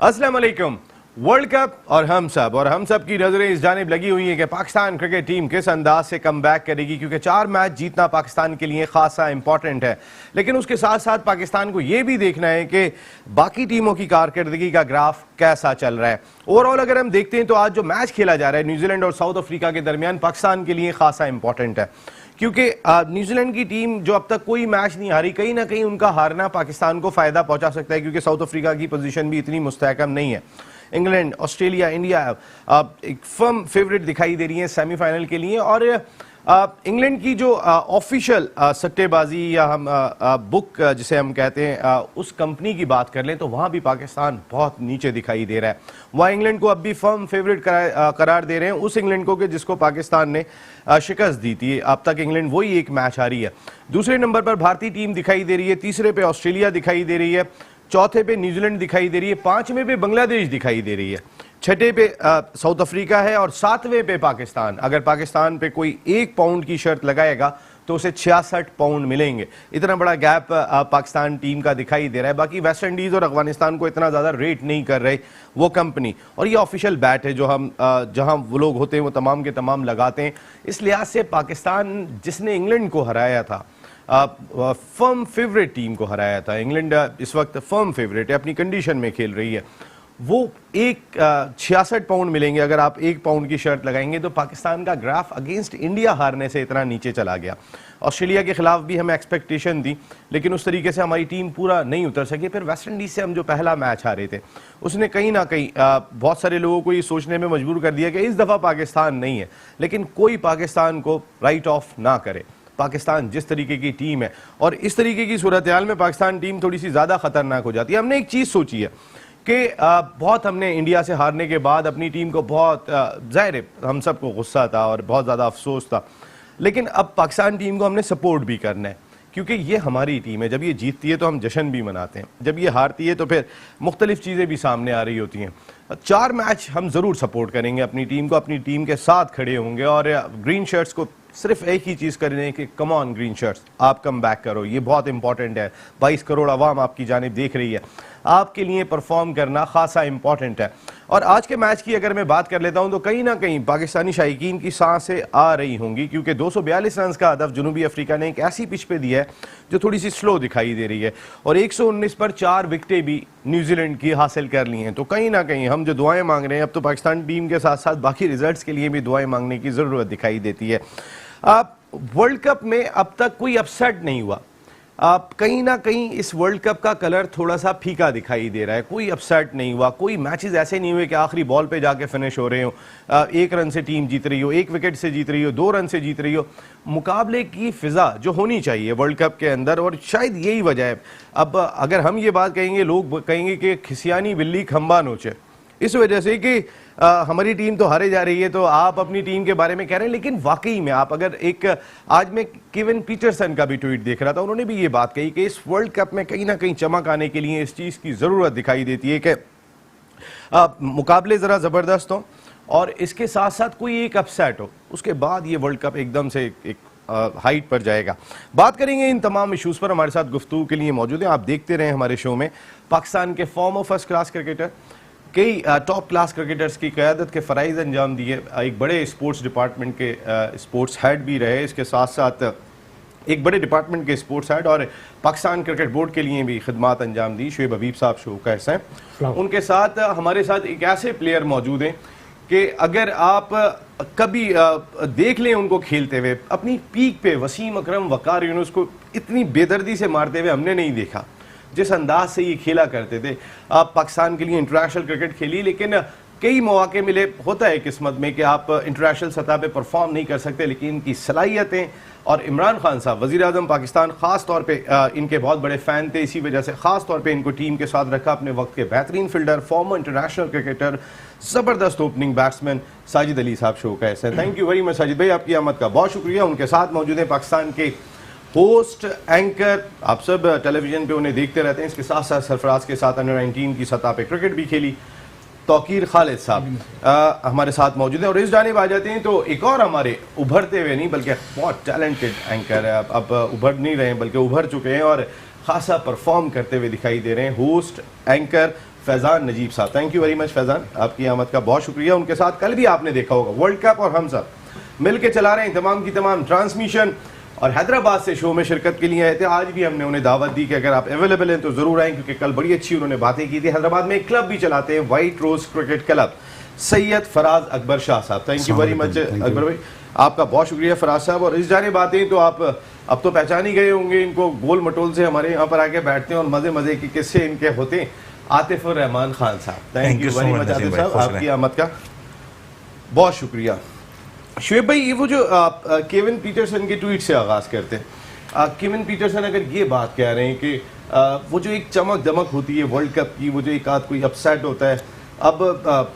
अस्सलाम वालेकुम। World cup और हम सब की नजरें इस जानिब लगी हुई हैं कि पाकिस्तान क्रिकेट टीम किस अंदाज से कम बैक करेगी, क्योंकि 4 मैच जीतना पाकिस्तान के लिए खासा इंपॉर्टेंट है। लेकिन उसके साथ साथ पाकिस्तान को यह भी देखना है कि बाकी टीमों की कारकर्दगी का ग्राफ कैसा चल रहा है। ओवरऑल अगर हम देखते हैं तो आज जो मैच खेला जा रहा है न्यूजीलैंड और साउथ अफ्रीका के दरमियान, पाकिस्तान के लिए खासा इंपॉर्टेंट है, क्योंकि न्यूजीलैंड की टीम जो अब तक कोई मैच नहीं हारी, कहीं ना कहीं उनका हारना पाकिस्तान को फायदा पहुंचा सकता है, क्योंकि साउथ अफ्रीका की पोजीशन भी इतनी मुस्तहकम नहीं है। इंग्लैंड, ऑस्ट्रेलिया, इंडिया एक फर्म फेवरेट दिखाई दे रही है सेमीफाइनल के लिए। और इंग्लैंड की जो ऑफिशियल सट्टेबाजी या हम बुक जिसे हम कहते हैं उस कंपनी की बात कर लें तो वहां भी पाकिस्तान बहुत नीचे दिखाई दे रहा है। वहां इंग्लैंड को अब भी फर्म फेवरेट करार दे रहे हैं, उस इंग्लैंड को कि जिसको पाकिस्तान ने शिकस्त दी थी। अब तक इंग्लैंड वही एक मैच हारी है। दूसरे नंबर पर भारतीय टीम दिखाई दे रही है, तीसरे पे ऑस्ट्रेलिया दिखाई दे रही है, चौथे पे न्यूजीलैंड दिखाई दे रही है, पांचवें पे बांग्लादेश दिखाई दे रही है, छठे पे साउथ अफ्रीका है और सातवें पे पाकिस्तान। अगर पाकिस्तान पे कोई 1 पाउंड की शर्त लगाएगा तो उसे 66 पाउंड मिलेंगे। इतना बड़ा गैप पाकिस्तान टीम का दिखाई दे रहा है। बाकी वेस्ट इंडीज और अफगानिस्तान को इतना ज्यादा रेट नहीं कर रहे वो कंपनी, और ये ऑफिशियल बैट है जो हम जहां वो लोग होते हैं वो तमाम के तमाम लगाते हैं। इस लिहाज से पाकिस्तान जिसने इंग्लैंड को हराया था, फर्म फेवरेट टीम को हराया था, इंग्लैंड इस वक्त फर्म फेवरेट है, अपनी कंडीशन में खेल रही है, वो 66 पाउंड मिलेंगे। अगर आप 1 पाउंड की शर्त लगाएंगे तो पाकिस्तान का ग्राफ अगेंस्ट इंडिया हारने से इतना नीचे चला गया। ऑस्ट्रेलिया के खिलाफ भी हमें एक्सपेक्टेशन थी, लेकिन उस तरीके से हमारी टीम पूरा नहीं उतर सकी। फिर वेस्ट इंडीज से हम जो पहला मैच हारे थे उसने कहीं ना कहीं बहुत सारे लोगों को ये सोचने में मजबूर कर दिया कि इस दफा पाकिस्तान नहीं है। लेकिन कोई पाकिस्तान को राइट ऑफ ना करे। पाकिस्तान जिस तरीके की टीम है और इस तरीके की सूरत हाल में पाकिस्तान टीम थोड़ी सी ज्यादा खतरनाक हो जाती है। हमने एक चीज सोची है कि बहुत हमने इंडिया से हारने के बाद अपनी टीम को बहुत जाहिर है हम सबको गुस्सा था और बहुत ज़्यादा अफसोस था, लेकिन अब पाकिस्तान टीम को हमने सपोर्ट भी करना है, क्योंकि ये हमारी टीम है। जब ये जीतती है तो हम जश्न भी मनाते हैं, जब ये हारती है तो फिर मुख्तलिफ चीज़ें भी सामने आ रही होती हैं। 4 मैच हम ज़रूर सपोर्ट करेंगे अपनी टीम को, अपनी टीम के साथ खड़े होंगे और ग्रीन शर्ट्स को सिर्फ एक ही चीज़ करें कि कम ऑन ग्रीन शर्ट्स, आप कम बैक करो। ये बहुत इंपॉर्टेंट है। 22 करोड़ आवाम आपकी जानिब देख रही है, आपके लिए परफॉर्म करना खासा इंपॉर्टेंट है। और आज के मैच की अगर मैं बात कर लेता हूं तो कहीं ना कहीं पाकिस्तानी शायकीन की सांसें आ रही होंगी, क्योंकि 242 रन का हदफ जनूबी अफ्रीका ने एक ऐसी पिच पे दिया है जो थोड़ी सी स्लो दिखाई दे रही है, और 119 पर 4 विकेटें भी न्यूजीलैंड की हासिल कर ली हैं। तो कहीं ना कहीं हम जो दुआएं मांग रहे हैं, अब तो पाकिस्तान टीम के साथ साथ बाकी रिजल्ट्स के लिए भी दुआएं मांगने की जरूरत दिखाई देती है। वर्ल्ड कप में अब तक कोई अपसेट नहीं हुआ। आप कहीं ना कहीं इस वर्ल्ड कप का कलर थोड़ा सा फीका दिखाई दे रहा है। कोई अपसेट नहीं हुआ, कोई मैचेस ऐसे नहीं हुए कि आखिरी बॉल पे जाके फिनिश हो रहे हो, 1 रन से टीम जीत रही हो, 1 विकेट से जीत रही हो, 2 रन से जीत रही हो। मुकाबले की फिजा जो होनी चाहिए वर्ल्ड कप के अंदर, और शायद यही वजह है। अब अगर हम ये बात कहेंगे, लोग कहेंगे कि खिसियानी बिल्ली खंबा नोचे, इस वजह से कि हमारी टीम तो हारे जा रही है तो आप अपनी टीम के बारे में कह रहे हैं। लेकिन वाकई में आप अगर एक आज मैं केविन पीटरसन का भी ट्वीट देख रहा था, उन्होंने भी ये बात कही कि इस वर्ल्ड कप में कहीं ना कहीं चमक आने के लिए इस चीज़ की ज़रूरत दिखाई देती है कि मुकाबले ज़रा ज़बरदस्त हो और इसके साथ साथ कोई एक अपसेट हो, उसके बाद ये वर्ल्ड कप एकदम से एक हाइट पर जाएगा। बात करेंगे इन तमाम इशूज़ पर। हमारे साथ गुफ्तगू के लिए मौजूद हैं, आप देखते रहे हमारे शो में, पाकिस्तान के फॉर्मर फर्स्ट क्लास क्रिकेटर, कई टॉप क्लास क्रिकेटर्स की क़यादत के फ़राइज़ अंजाम दिए, एक बड़े स्पोर्ट्स डिपार्टमेंट के स्पोर्ट्स हेड भी रहे, इसके साथ साथ एक बड़े डिपार्टमेंट के स्पोर्ट्स हेड और पाकिस्तान क्रिकेट बोर्ड के लिए भी खिदमात अंजाम दी, शुएब हबीब साहब शो का हिस्सा हैं। उनके साथ हमारे साथ एक ऐसे प्लेयर मौजूद हैं कि अगर आप कभी देख लें उनको खेलते हुए अपनी पीक पे, वसीम अकरम, वकार यूनुस को इतनी बेदर्दी से मारते हुए हमने नहीं देखा। जिस अंदाज से ये खेला करते थे, आप पाकिस्तान के लिए इंटरनेशनल क्रिकेट खेली, लेकिन कई मौके मिले, होता है किस्मत में कि आप इंटरनेशनल सतह पे परफॉर्म नहीं कर सकते, लेकिन इनकी सलाहियतें, और इमरान खान साहब वज़ीर आज़म पाकिस्तान ख़ास तौर पे इनके बहुत बड़े फ़ैन थे, इसी वजह से ख़ास तौर पे इनको टीम के साथ रखा। अपने वक्त के बेहतरीन फील्डर, फॉर्मर इंटरनेशनल क्रिकेटर, ज़बरदस्त ओपनिंग बैट्समैन साजिद अली साहब शो का ऐसा। Thank you very much Sajid भाई, आपकी आमद का बहुत शुक्रिया। उनके साथ मौजूद है पाकिस्तान के होस्ट, एंकर, आप सब टेलीविजन पे उन्हें देखते रहते हैं, इसके साथ साथ सरफराज के साथ अंडर 19 की सतह पे क्रिकेट भी खेली, तौकीर खालिद साहब हमारे साथ मौजूद हैं। और इस जानिब आ जाते हैं तो एक और हमारे उभरते हुए नहीं बल्कि बहुत टैलेंटेड एंकर है, अब उभर नहीं रहे हैं बल्कि उभर चुके हैं और खासा परफॉर्म करते हुए दिखाई दे रहे हैं, होस्ट, एंकर, फैजान नजीब साहब। Thank you very much Faizan, आपकी आमद का बहुत शुक्रिया। उनके साथ कल भी आपने देखा होगा वर्ल्ड कप और हम सब मिल के चला रहे हैं तमाम की तमाम ट्रांसमिशन, और हैदराबाद से शो में शिरकत के लिए आए थे। आज भी हमने उन्हें दावत दी कि अगर आप अवेलेबल हैं तो ज़रूर आएँ, क्योंकि कल बड़ी अच्छी उन्होंने बातें की थी। हैदराबाद में एक क्लब भी चलाते हैं, वाइट रोज़ क्रिकेट क्लब, सैयद फराज अकबर शाह साहब। Thank you very much Akbar भाई, आपका बहुत शुक्रिया फराज साहब। और इस जाने बातें तो आप अब तो पहचान ही गए होंगे इनको, गोल मटोल से हमारे यहाँ पर आके बैठते हैं और मज़े मज़े के किस्से इनके होते हैं। आतिफ उर रहमान खान साहब, thank you very much Atif साहब, आपकी आमद का बहुत शुक्रिया। शुएब भाई, ये वो जो केविन पीटरसन के ट्वीट से आगाज़ करते हैं, केविन पीटरसन अगर ये बात कह रहे हैं कि वो जो एक चमक दमक होती है वर्ल्ड कप की, वो जो एक आध कोई अपसेट होता है, अब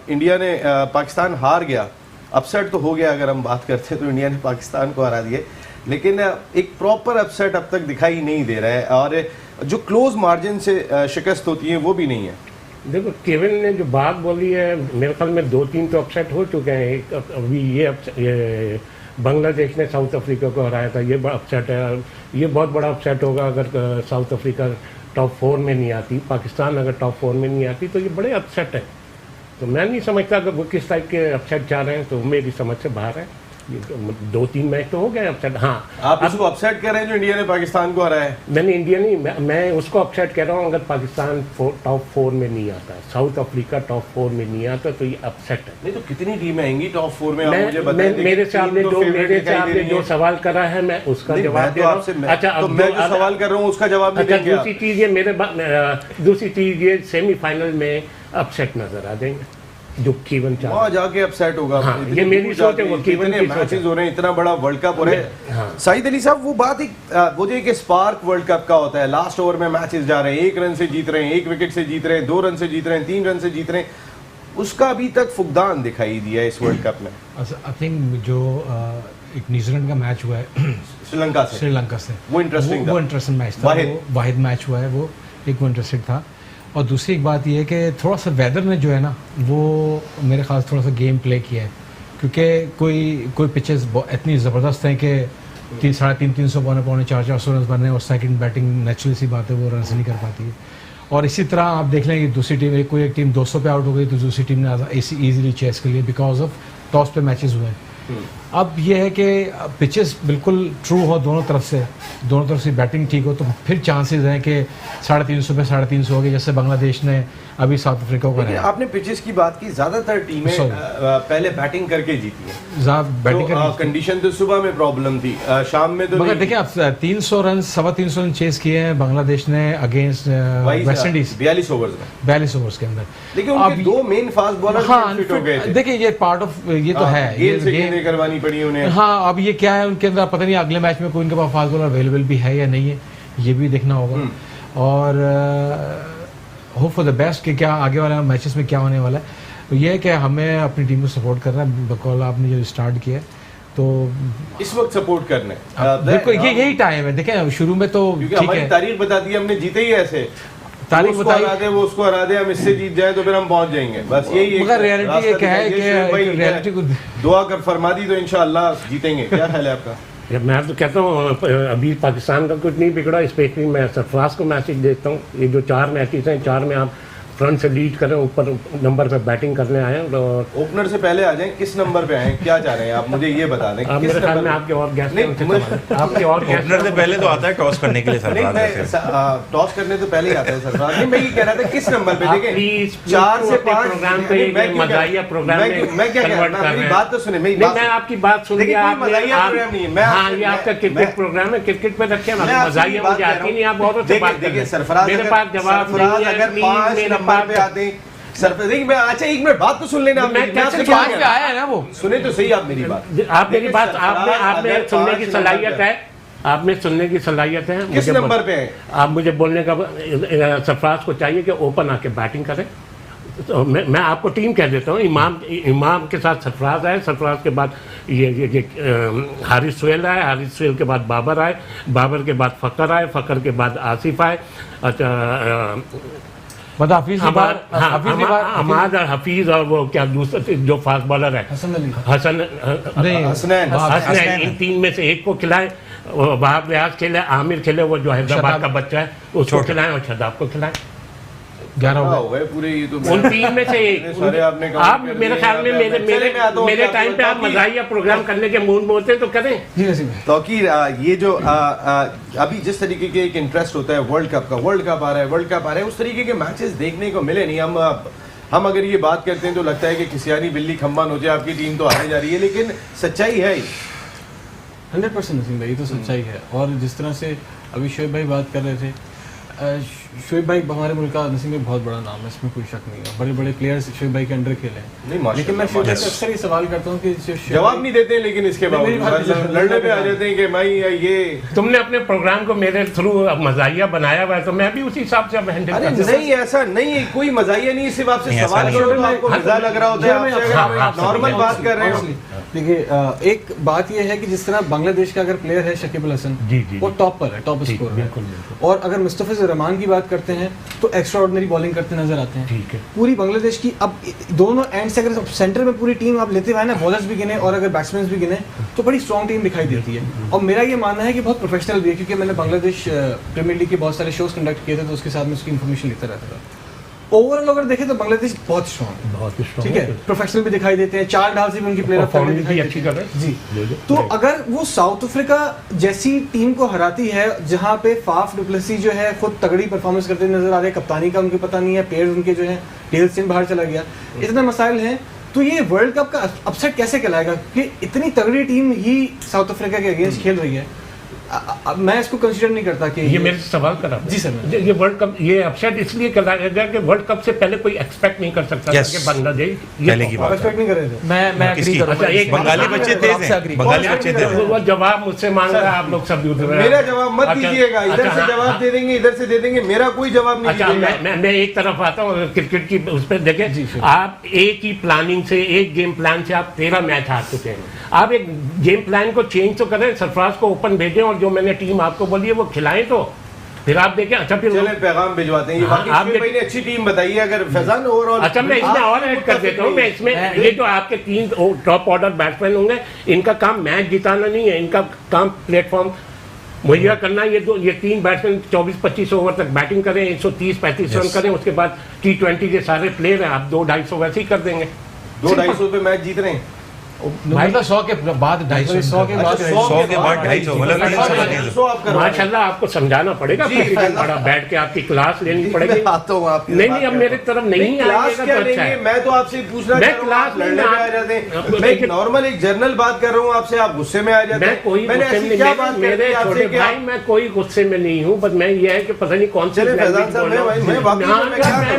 इंडिया ने पाकिस्तान हार गया, अपसेट तो हो गया, अगर हम बात करते हैं तो इंडिया ने पाकिस्तान को हरा दिया, लेकिन एक प्रॉपर अपसेट अब तक दिखाई नहीं दे रहा है, और जो क्लोज मार्जिन से शिकस्त होती है वो भी नहीं है। देखो, केविन ने जो बात बोली है, मेरे ख्याल में 2-3 तो अपसेट हो चुके हैं। एक अभी ये बांग्लादेश ने साउथ अफ्रीका को हराया था, ये बड़ा अपसेट है। ये बहुत बड़ा अपसेट होगा अगर साउथ अफ्रीका टॉप 4 में नहीं आती, पाकिस्तान अगर टॉप 4 में नहीं आती, तो ये बड़े अपसेट है। तो मैं नहीं समझता कि वो किस टाइप के अपसेट चाह रहे हैं, तो मेरी समझ से बाहर है। ये तो 2-3 मैच तो हो गए अपसेट। हाँ, आप इसको अपसेट कर रहे हैं जो इंडिया ने पाकिस्तान को हराया है? मैंने इंडिया नहीं, मैं उसको अपसेट कह रहा हूँ अगर पाकिस्तान टॉप 4 में नहीं आता, साउथ अफ्रीका टॉप 4 में नहीं आता, तो ये अपसेट है। नहीं तो कितनी टीमें आएंगी टॉप 4 में, आप मुझे बताएं। मेरे से आपने जो सवाल करा है, मैं उसका जवाब दे रहा हूँ। अच्छा, तो मैं जो सवाल कर रहा हूँ उसका जवाब नहीं देंगे। दूसरी चीज़ ये दूसरी चीज़ ये सेमीफाइनल में अपसेट नजर आ जाएंगे जो केवन वहाँ जाके अपसेट होगा। हाँ, ये मेरी सोच है। वो केवन की मैचेस हो रहे हैं, इतना बड़ा वर्ल्ड कप हो रहा है। हाँ। साहिद अली साहब, वो बात वो जो एक स्पार्क वर्ल्ड कप का होता है, लास्ट ओवर में मैचेस जा रहे हैं, 1 रन से जीत रहे हैं, 1 विकेट से जीत रहे हैं, 2 रन से जीत रहे हैं, 3 रन से जीत रहे हैं, उसका अभी तक फुकदान दिखाई दिया है इस वर्ल्ड कप में। आई थिंक जो एक न्यूजीलैंड का मैच हुआ है श्रीलंका से, वो इंटरेस्टिंग मैच था, वाहिद मैच हुआ है वो, एक वो इंटरेस्टिंग था। और दूसरी एक बात ये है कि थोड़ा सा वेदर ने जो है ना, वो मेरे ख्याल से थोड़ा सा गेम प्ले किया है, क्योंकि कोई पिचेस इतनी ज़बरदस्त हैं कि 350-300 पौने 400 रन बन रहे हैं, और सेकंड बैटिंग नेचुरल सी बात है वो रन नहीं कर पाती है। और इसी तरह आप देख लें कि दूसरी टीम, कोई एक टीम 200 पे आउट हो गई तो दूसरी टीम ने ईजिली चेस कर लिया बिकॉज ऑफ टॉस पे मैचेस हुए हैं। अब ये है कि पिचेस बिल्कुल ट्रू हो दोनों तरफ से बैटिंग ठीक हो, तो फिर चांसेस हैं कि 350 पे 350 हो गए, जैसे बांग्लादेश ने अभी साउथ अफ्रीका को हराया। आपने पिचेस की बात की, ज्यादातर टीमें पहले बैटिंग करके जीती हैं। बैटिंग कंडीशन तो सुबह में प्रॉब्लम थी, शाम में तो मगर देखिए आप 300 रन 350 रन चेस किए हैं बांग्लादेश ने अगेंस्ट वेस्ट इंडीज 42 ओवर्स के अंदर। लेकिन उनके 2 मेन फास्ट बॉलर फिट हो गए थे। देखिए ये पार्ट ऑफ ये तो है, ये करवानी पड़ी उन्हें। हाँ, अब ये क्या है उनके अंदर पता नहीं अगले मैच में कोई उनके पास फास्ट बॉलर अवेलेबल भी है या नहीं है, ये भी देखना होगा। और होप फॉर द बेस्ट कि क्या आगे वाले मैचेस में क्या होने वाला है। तो ये है कि हमें अपनी टीम को सपोर्ट करना है, बिकॉज आपने जो स्टार्ट किया है तो इस वक्त सपोर्ट करना है। बिल्कुल यही टाइम है। देखें शुरू में तो ठीक है, तारीख बता दी हमने, जीते ही ऐसे तारीख बताई, वो उसको हरा दे, हम इससे जीत जाए तो फिर हम पहुंच जाएंगे, बस यही। मगर रियलिटी एक है कि रियलिटी को दुआ कर फरमा दी तो इंशाल्लाह जीतेंगे। क्या ख्याल है आपका? मैं तो कहता हूँ अभी पाकिस्तान का कुछ नहीं बिगड़ा, स्पेशली मैं सरफराज को मैसेज देता हूँ। ये जो 4 मैचेस हैं, 4 में आप फ्रंट से लीड करें, ऊपर नंबर पे बैटिंग करने आए हैं। और ओपनर से पहले आ जाएं, किस नंबर पे आए, क्या चाह रहे हैं आप, मुझे ये बता दें। आप मेरे ख्याल में आपके और गेस्ट आपके और ओपनर से पहले तो आता है टॉस करने के लिए सरफराज। टॉस करने तो पहले ही आता है सरफराज। नहीं, मैं ये कह रहा था किस नंबर पे, देखिए 4 से 5 प्रोग्राम पे मजाहिया प्रोग्राम मैं क्या कह रहा हूं, मेरी बात तो सुने। मैं आपकी बात सुन लिया, हाँ ये आपका क्रिकेट प्रोग्राम है, क्रिकेट पे रखे मजाहिया मुझे आती नहीं, आप औरों से बात करें। सरफराज मेरे पास जवाब अगर 5 नंबर पे आते हैं सरफराज, अच्छा 1 मिनट बात तो सुन लेना। आया है ना वो, सुने तो सही आप मेरी बात। आप मेरी बात, आपने सुनने की सलाहियत है, आपने सुनने की सलाहियत है। किस नंबर पे है? आप मुझे बोलने का, सरफराज को चाहिए कि ओपन आके बैटिंग करें। तो मैं आपको टीम कह देता हूँ। इमाम के साथ सरफराज आए, सरफराज के बाद ये हारिस सुहेल आए, हारिस सुहेल के बाद बाबर आए, बाबर के बाद फ़कर आए, फ़कर के बाद आसिफ आए। अच्छा हफीज और वो क्या दूसरा जो फास्ट बॉलर है हसन, इन 3 में से एक को खिलाए। वहाब रियाज खेले, आमिर खेले, वो जो हैदराबाद का बच्चा है उसको खिलाएं, और शदाब को खिलाएं। 11 हो हो गए पूरे, ये तो उन 3 में से एक। सारे आपने आप मेरे ख्याल में मेरे टाइम पे आप मज़ाहिया प्रोग्राम करने के मूड में होते हैं तो करें। जी नसीम तो कि ये जो अभी जिस तरीके के एक इंटरेस्ट होता है वर्ल्ड कप का, वर्ल्ड कप आ रहा है, उस तरीके के मैचेस देखने को मिले नहीं। हम अगर ये बात करते हैं तो लगता है कि किसियानी बिल्ली खम्बा नोचे, आपकी टीम तो हारने जा रही है, लेकिन सच्चाई है 100% नसीम भाई, ये तो सच्चाई है। और जिस तरह से अभी शोएब भाई बात कर रहे थे, शोएब भाई हमारे मुल्क का नसीम भाई बहुत बड़ा नाम है, इसमें कोई शक नहीं है। बड़े बड़े प्लेयर्स शोएब भाई के अंडर खेले हैं, लेकिन मैं शोएब भाई से अक्सर ये सवाल करता हूँ कि जवाब नहीं देते, लेकिन इसके बावजूद लड़ने पे आ जाते हैं कि भाई ये तुमने अपने प्रोग्राम को मेरे थ्रू मज़ाहिया बनाया हुआ है तो मैं भी उसी हिसाब से अब हैंडल अरे नहीं, ऐसा नहीं है, कोई मज़ाहिया नहीं, सिर्फ आपसे सवाल करो तो आपको मजा लग रहा होता है, आप नॉर्मल बात कर रहे हो। देखिए एक बात यह है कि जिस तरह बांग्लादेश का अगर प्लेयर है शकीब अल हसन, वो टॉप पर है, टॉप स्कोर है, और अगर मुस्तफिजुर रहमान की बात करते हैं तो एक्स्ट्रा ऑर्डिनरी बॉलिंग करते नजर आते हैं। ठीक है, पूरी बांग्लादेश की अब दोनों एंड से अगर सेंटर में पूरी टीम आप लेते हुए ना, बॉलर्स भी गिने और अगर बैट्समैन भी गिने तो बड़ी स्ट्रॉन्ग टीम दिखाई देती है। और मेरा ये मानना है कि बहुत प्रोफेशनल भी है, क्योंकि मैंने बांग्लादेश प्रीमियर लीग के बहुत सारे शोज कंडक्ट किए थे तो उसके साथ में उसकी इन्फॉर्मेशन लिखता रहता था। ओवरऑल अगर देखें तो बांग्लादेश बहुत स्ट्रॉन्ग, ठीक है, प्रोफेशनल भी दिखाई देते हैं, 4 डाल से भी उनकी प्लेयर अच्छी कर रहे हैं जी। तो अगर वो साउथ अफ्रीका जैसी टीम को हराती है जहां पे फाफ डुप्लेसी जो है खुद तगड़ी परफॉर्मेंस करते नजर आ रहे हैं, कप्तानी का उनके पता नहीं है, प्लेयर्स उनके जो है टेल से बाहर चला गया, इतने मसाइल हैं, तो ये वर्ल्ड कप का अपसेट कैसे कहलाएगा कि इतनी तगड़ी टीम ही साउथ अफ्रीका के अगेंस्ट खेल रही है। मैं इसको कंसीडर नहीं करता कि ये मेरे से सवाल करा। जी सर, ये वर्ल्ड कप ये अपसेट इसलिए कराया कि वर्ल्ड कप से पहले कोई एक्सपेक्ट नहीं कर सकता था कि बांग्लादेश पहले की बात एक्सपेक्ट नहीं कर रहे थे। मैं एग्री करूंगा। एक बंगाली बच्चे थे, बंगाली बच्चे थे, वो जवाब मुझसे मांग रहा है, आप लोग सब मेरा जवाब मत दीजिएगा, इधर से जवाब दे देंगे, इधर से दे देंगे, मेरा कोई जवाब नहीं। अच्छा, मैं एक तरफ आता हूँ क्रिकेट की उस पर देखें, आप एक ही प्लानिंग से, एक गेम प्लान से आप 13 मैच हार चुके हैं। आप एक गेम प्लान को चेंज तो करें, सरफराज को ओपन भेजें और जो मैंने टीम आपको बोली है वो खिलाएं, तो फिर आप देखें। अच्छा, फिर चलें पैगाम भिजवाते हैं। आप ने अच्छी टीम बताई है, अगर फैजान ओवरऑल। अच्छा, मैं इसमें और ऐड कर देता हूँ, मैं इसमें ये जो आपके 3 टॉप ऑर्डर बैट्समैन होंगे, इनका काम मैच जिताना नहीं है, इनका काम प्लेटफॉर्म मुहैया करना। ये 3 बैट्समैन 24-25 ओवर तक बैटिंग करें, 130-35 रन करें, उसके बाद T20 के सारे प्लेयर हैं, आप 200-250 वैसे ही कर देंगे। 200-250 पे मैच जीत रहे हैं मतलब 100 के बाद 250, 100 के बाद 250, मतलब 300। माशाल्लाह, आपको समझाना पड़ेगा, बड़ा बैठ के आपकी क्लास लेनी पड़ेगी। नहीं, अब मेरे तरफ नहीं आएगा तो अच्छा है। मैं तो आपसे पूछना, मैं क्लास लड़ने में आ जाते हैं, मैं नॉर्मल एक जनरल बात कर रहा हूँ आपसे, आप गुस्से में आ जाते हैं। मैं कोई गुस्से में नहीं, मेरे छोटे भाई, मैं कोई गुस्से में नहीं हूँ, बस मैं ये है कि पता नहीं कौन से मैं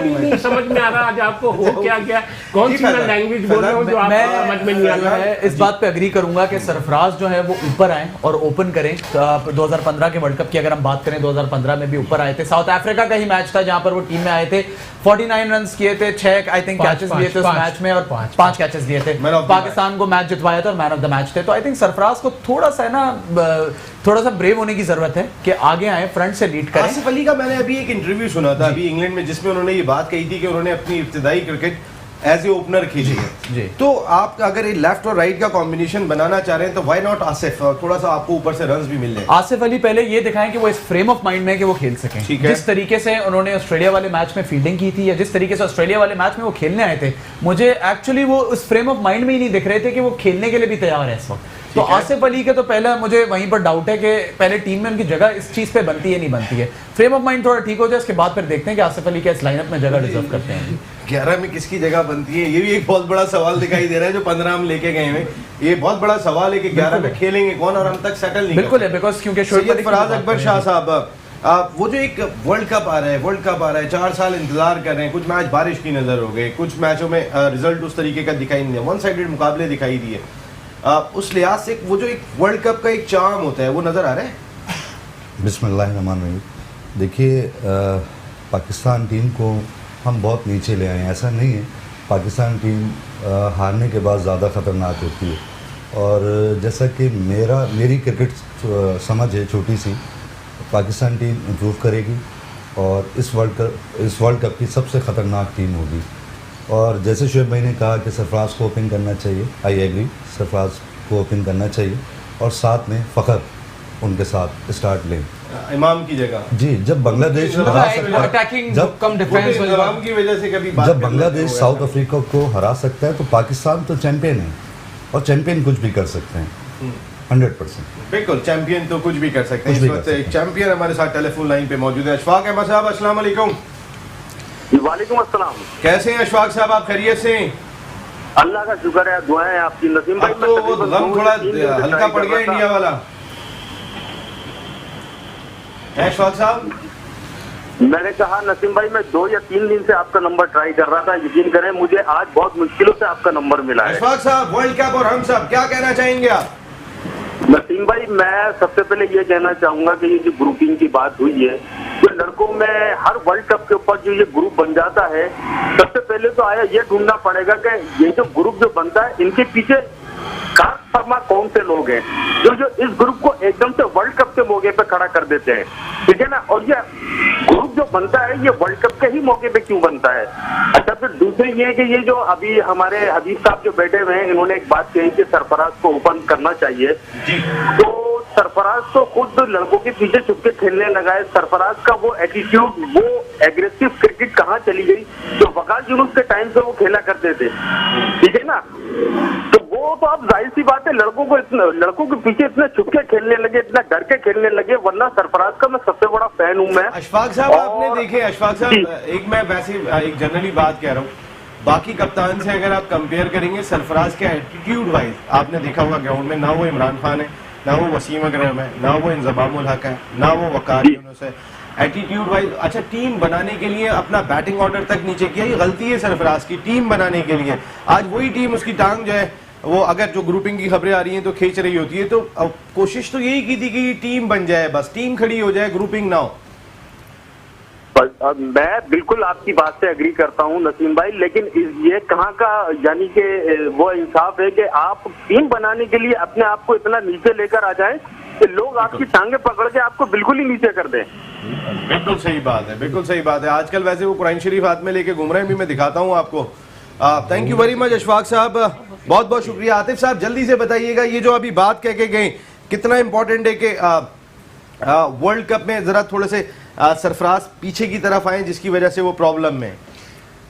भी नहीं समझ में आ रहा आज आपको हो क्या गया, कौन सी मैं लैंग्वेज बोल रहा हूँ जो आपको समझ में नहीं आ रहा। मैं इस बात पे अग्री करूंगा कि सरफराज जो है वो ऊपर आए और ओपन करें। 2015 के वर्ल्ड कप की अगर हम बात करें, 2015 में भी ऊपर आए थे, साउथ अफ्रीका का ही मैच था जहां पर वो टीम में आए थे, 49 रन किए थे, 6 आई थिंक कैचेस लिए थे उस मैच में और 5 कैचेस लिए थे, पाकिस्तान को मैच जितवाया था और मैन ऑफ द मैच थे। तो आई थिंक सरफराज को थोड़ा सा ब्रेव होने की जरूरत है कि आगे आए, फ्रंट से लीड करें। आसिफ अली का मैंने अभी एक इंटरव्यू सुना था अभी इंग्लैंड में, जिसमें उन्होंने ये बात कही थी कि उन्होंने अपनी इब्तिदाई क्रिकेट एज ए ओपनर खेली है। तो आप अगर लेफ्ट और राइट का कॉम्बिनेशन बनाना चाह रहे हैं तो व्हाई नॉट आसिफ, थोड़ा सा आपको ऊपर से रन्स भी मिल जाए। आसिफ अली पहले ये दिखाएं कि वो इस फ्रेम ऑफ माइंड में है कि वो खेल सकें। जिस तरीके से उन्होंने ऑस्ट्रेलिया वाले मैच में फील्डिंग की थी या जिस तरीके से ऑस्ट्रेलिया वाले मैच में वो खेलने आए थे, मुझे एक्चुअली वो उस फ्रेम ऑफ माइंड में ही नहीं दिख रहे थे कि वो खेलने के लिए भी तैयार है इस वक्त। तो आसिफ अली के तो पहले मुझे वहीं पर डाउट है कि पहले टीम में उनकी जगह इस चीज पे बनती है नहीं बनती है। फ्रेम ऑफ माइंड थोड़ा ठीक हो जाए, उसके बाद फिर देखते हैं कि आसिफ अली के इस लाइनअप में जगह डिजर्व करते हैं। 11 में किसकी जगह बनती है, ये भी एक बहुत बड़ा सवाल दिखाई दे रहा है जो 15 हम लेके गए हैं। ये बहुत बड़ा सवाल है कि 11 में खेलेंगे कौन, और हम तक सेटल नहीं। बिल्कुल है, बिकॉज क्योंकि सैयद फराज अकबर शाह साहब, वो जो एक वर्ल्ड कप आ रहा है, 4 साल इंतजार कर रहे हैं, कुछ मैच बारिश की नजर हो गए, कुछ मैचों में रिजल्ट उस तरीके का दिखाई नहीं दिया, वन साइडेड मुकाबले दिखाई दिए। उस लिहाज से वो जो एक वर्ल्ड कप का एक चार्म होता है वो नजर आ रहा है। बिस्मिल्लाहिर्रहमानिर्रहीम। देखिए, पाकिस्तान टीम को हम बहुत नीचे ले आए हैं, ऐसा नहीं है। पाकिस्तान टीम हारने के बाद ज़्यादा ख़तरनाक होती है, और जैसा कि मेरी क्रिकेट समझ है छोटी सी, पाकिस्तान टीम इम्प्रूव करेगी और इस वर्ल्ड कप की सबसे ख़तरनाक टीम होगी। और जैसे शोएब भाई ने कहा कि सरफराज को ओपन करना चाहिए, आई एग्री, सरफराज को ओपन करना चाहिए, और साथ में फ़खर उनके साथ स्टार्ट लें इमाम की जगह। जी, जब बांग्लादेश हरा सकता है, अटैकिंग जब कम डिफेंस इमाम की वजह से कभी बात जब करना बांग्लादेश तो साउथ अफ्रीका को हरा सकता है तो पाकिस्तान तो चैंपियन है और चैंपियन कुछ भी कर सकते हैं 100%। बिल्कुल, चैंपियन तो कुछ भी कर सकते हैं। कुछ इस भी वक्त कर एक चैंपियन हमारे साथ टेलीफोन लाइन पे मौजूद है, अशफाक अहमद साहब। अस्सलाम वालेकुम। वालेकुम अस्सलाम। कैसे हैं अशफाक साहब, आप खैरियत से हैं? अल्लाह का शुक्र है, दुआएं हैं आपकी। नसीम भाई, अब तो वो दम थोड़ा हल्का पड़ गया इंडिया वाला है अशफाक साहब। मैंने कहा नसीम भाई, मैं 2 या 3 दिन से आपका नंबर ट्राई कर रहा था। यकीन करें, मुझे आज बहुत मुश्किलों से आपका नंबर मिला है। अशफाक साहब, वर्ल्ड कप और हम सब क्या कहना चाहेंगे आप? नसीम भाई, मैं सबसे पहले ये कहना चाहूंगा कि ये जो ग्रुपिंग की बात हुई है, जो लड़कों में हर वर्ल्ड कप के ऊपर जो ये ग्रुप बन जाता है, सबसे पहले तो आया ये ढूंढना पड़ेगा कि ये जो ग्रुप जो बनता है, इनके पीछे खास फरमा कौन से लोग हैं जो इस ग्रुप को एकदम से वर्ल्ड कप के मौके पे खड़ा कर देते हैं, ठीक है ना। और ये ग्रुप जो बनता है, ये वर्ल्ड कप के ही मौके पे क्यों बनता है? अच्छा, फिर दूसरी ये कि ये जो अभी हमारे हबीब साहब जो बैठे हुए हैं, इन्होंने एक बात कही कि सरफराज को ओपन करना चाहिए। तो सरफराज तो खुद लड़कों के पीछे छुप के खेलने लगा है। सरफराज का वो एटीट्यूड, वो एग्रेसिव क्रिकेट कहाँ चली गई जो वकास यूनुस के टाइम से वो खेला करते थे, ठीक है ना। तो वो तो अब जाहिर सी बात है, लड़कों के पीछे इतने छुप के खेलने लगे, इतना डर के खेलने लगे। वरना सरफराज का मैं सबसे बड़ा फैन हूँ मैं। अशफाक साहब, आपने देखे अशफाक साहब, एक मैं वैसे एक जनरली बात कह रहा हूँ, बाकी कप्तान से अगर आप कंपेयर करेंगे सरफराज के एटीट्यूड वाइज, आपने देखा होगा ग्राउंड में ना वो इमरान खान है, ना वो वसीम अकरम है, ना वो इंजमाम उल हक है, ना वो वकार यूनुस है। एटीट्यूड वाइज अच्छा, टीम बनाने के लिए अपना बैटिंग ऑर्डर तक नीचे किया, ये गलती है सरफराज की। टीम बनाने के लिए आज वही टीम, उसकी टांग जो है वो, अगर जो ग्रुपिंग की खबरें आ रही हैं तो खींच रही होती है, तो कोशिश तो यही की थी कि टीम बन जाए, बस टीम खड़ी हो जाए, ग्रुपिंग ना हो। मैं बिल्कुल आपकी बात से एग्री करता हूं नसीम भाई, लेकिन ये कहाँ का यानी कि वो इंसाफ है कि आप टीम बनाने के लिए अपने आप को इतना नीचे लेकर आ जाएं कि लोग आपकी टांगे पकड़ के आपको बिल्कुल ही नीचे कर दें। बिल्कुल सही बात है, बिल्कुल सही बात है। आजकल वैसे वो कुरान शरीफ हाथ में लेके घूम रहे हैं, भी मैं दिखाता हूँ आपको। Thank you very much Ashfaq साहब, बहुत बहुत शुक्रिया। आतिफ साहब, जल्दी से बताइएगा, ये जो अभी बात कह के गए, कितना इंपॉर्टेंट है कि वर्ल्ड कप में जरा थोड़े से सरफराज पीछे की तरफ आए, जिसकी वजह से वो प्रॉब्लम में।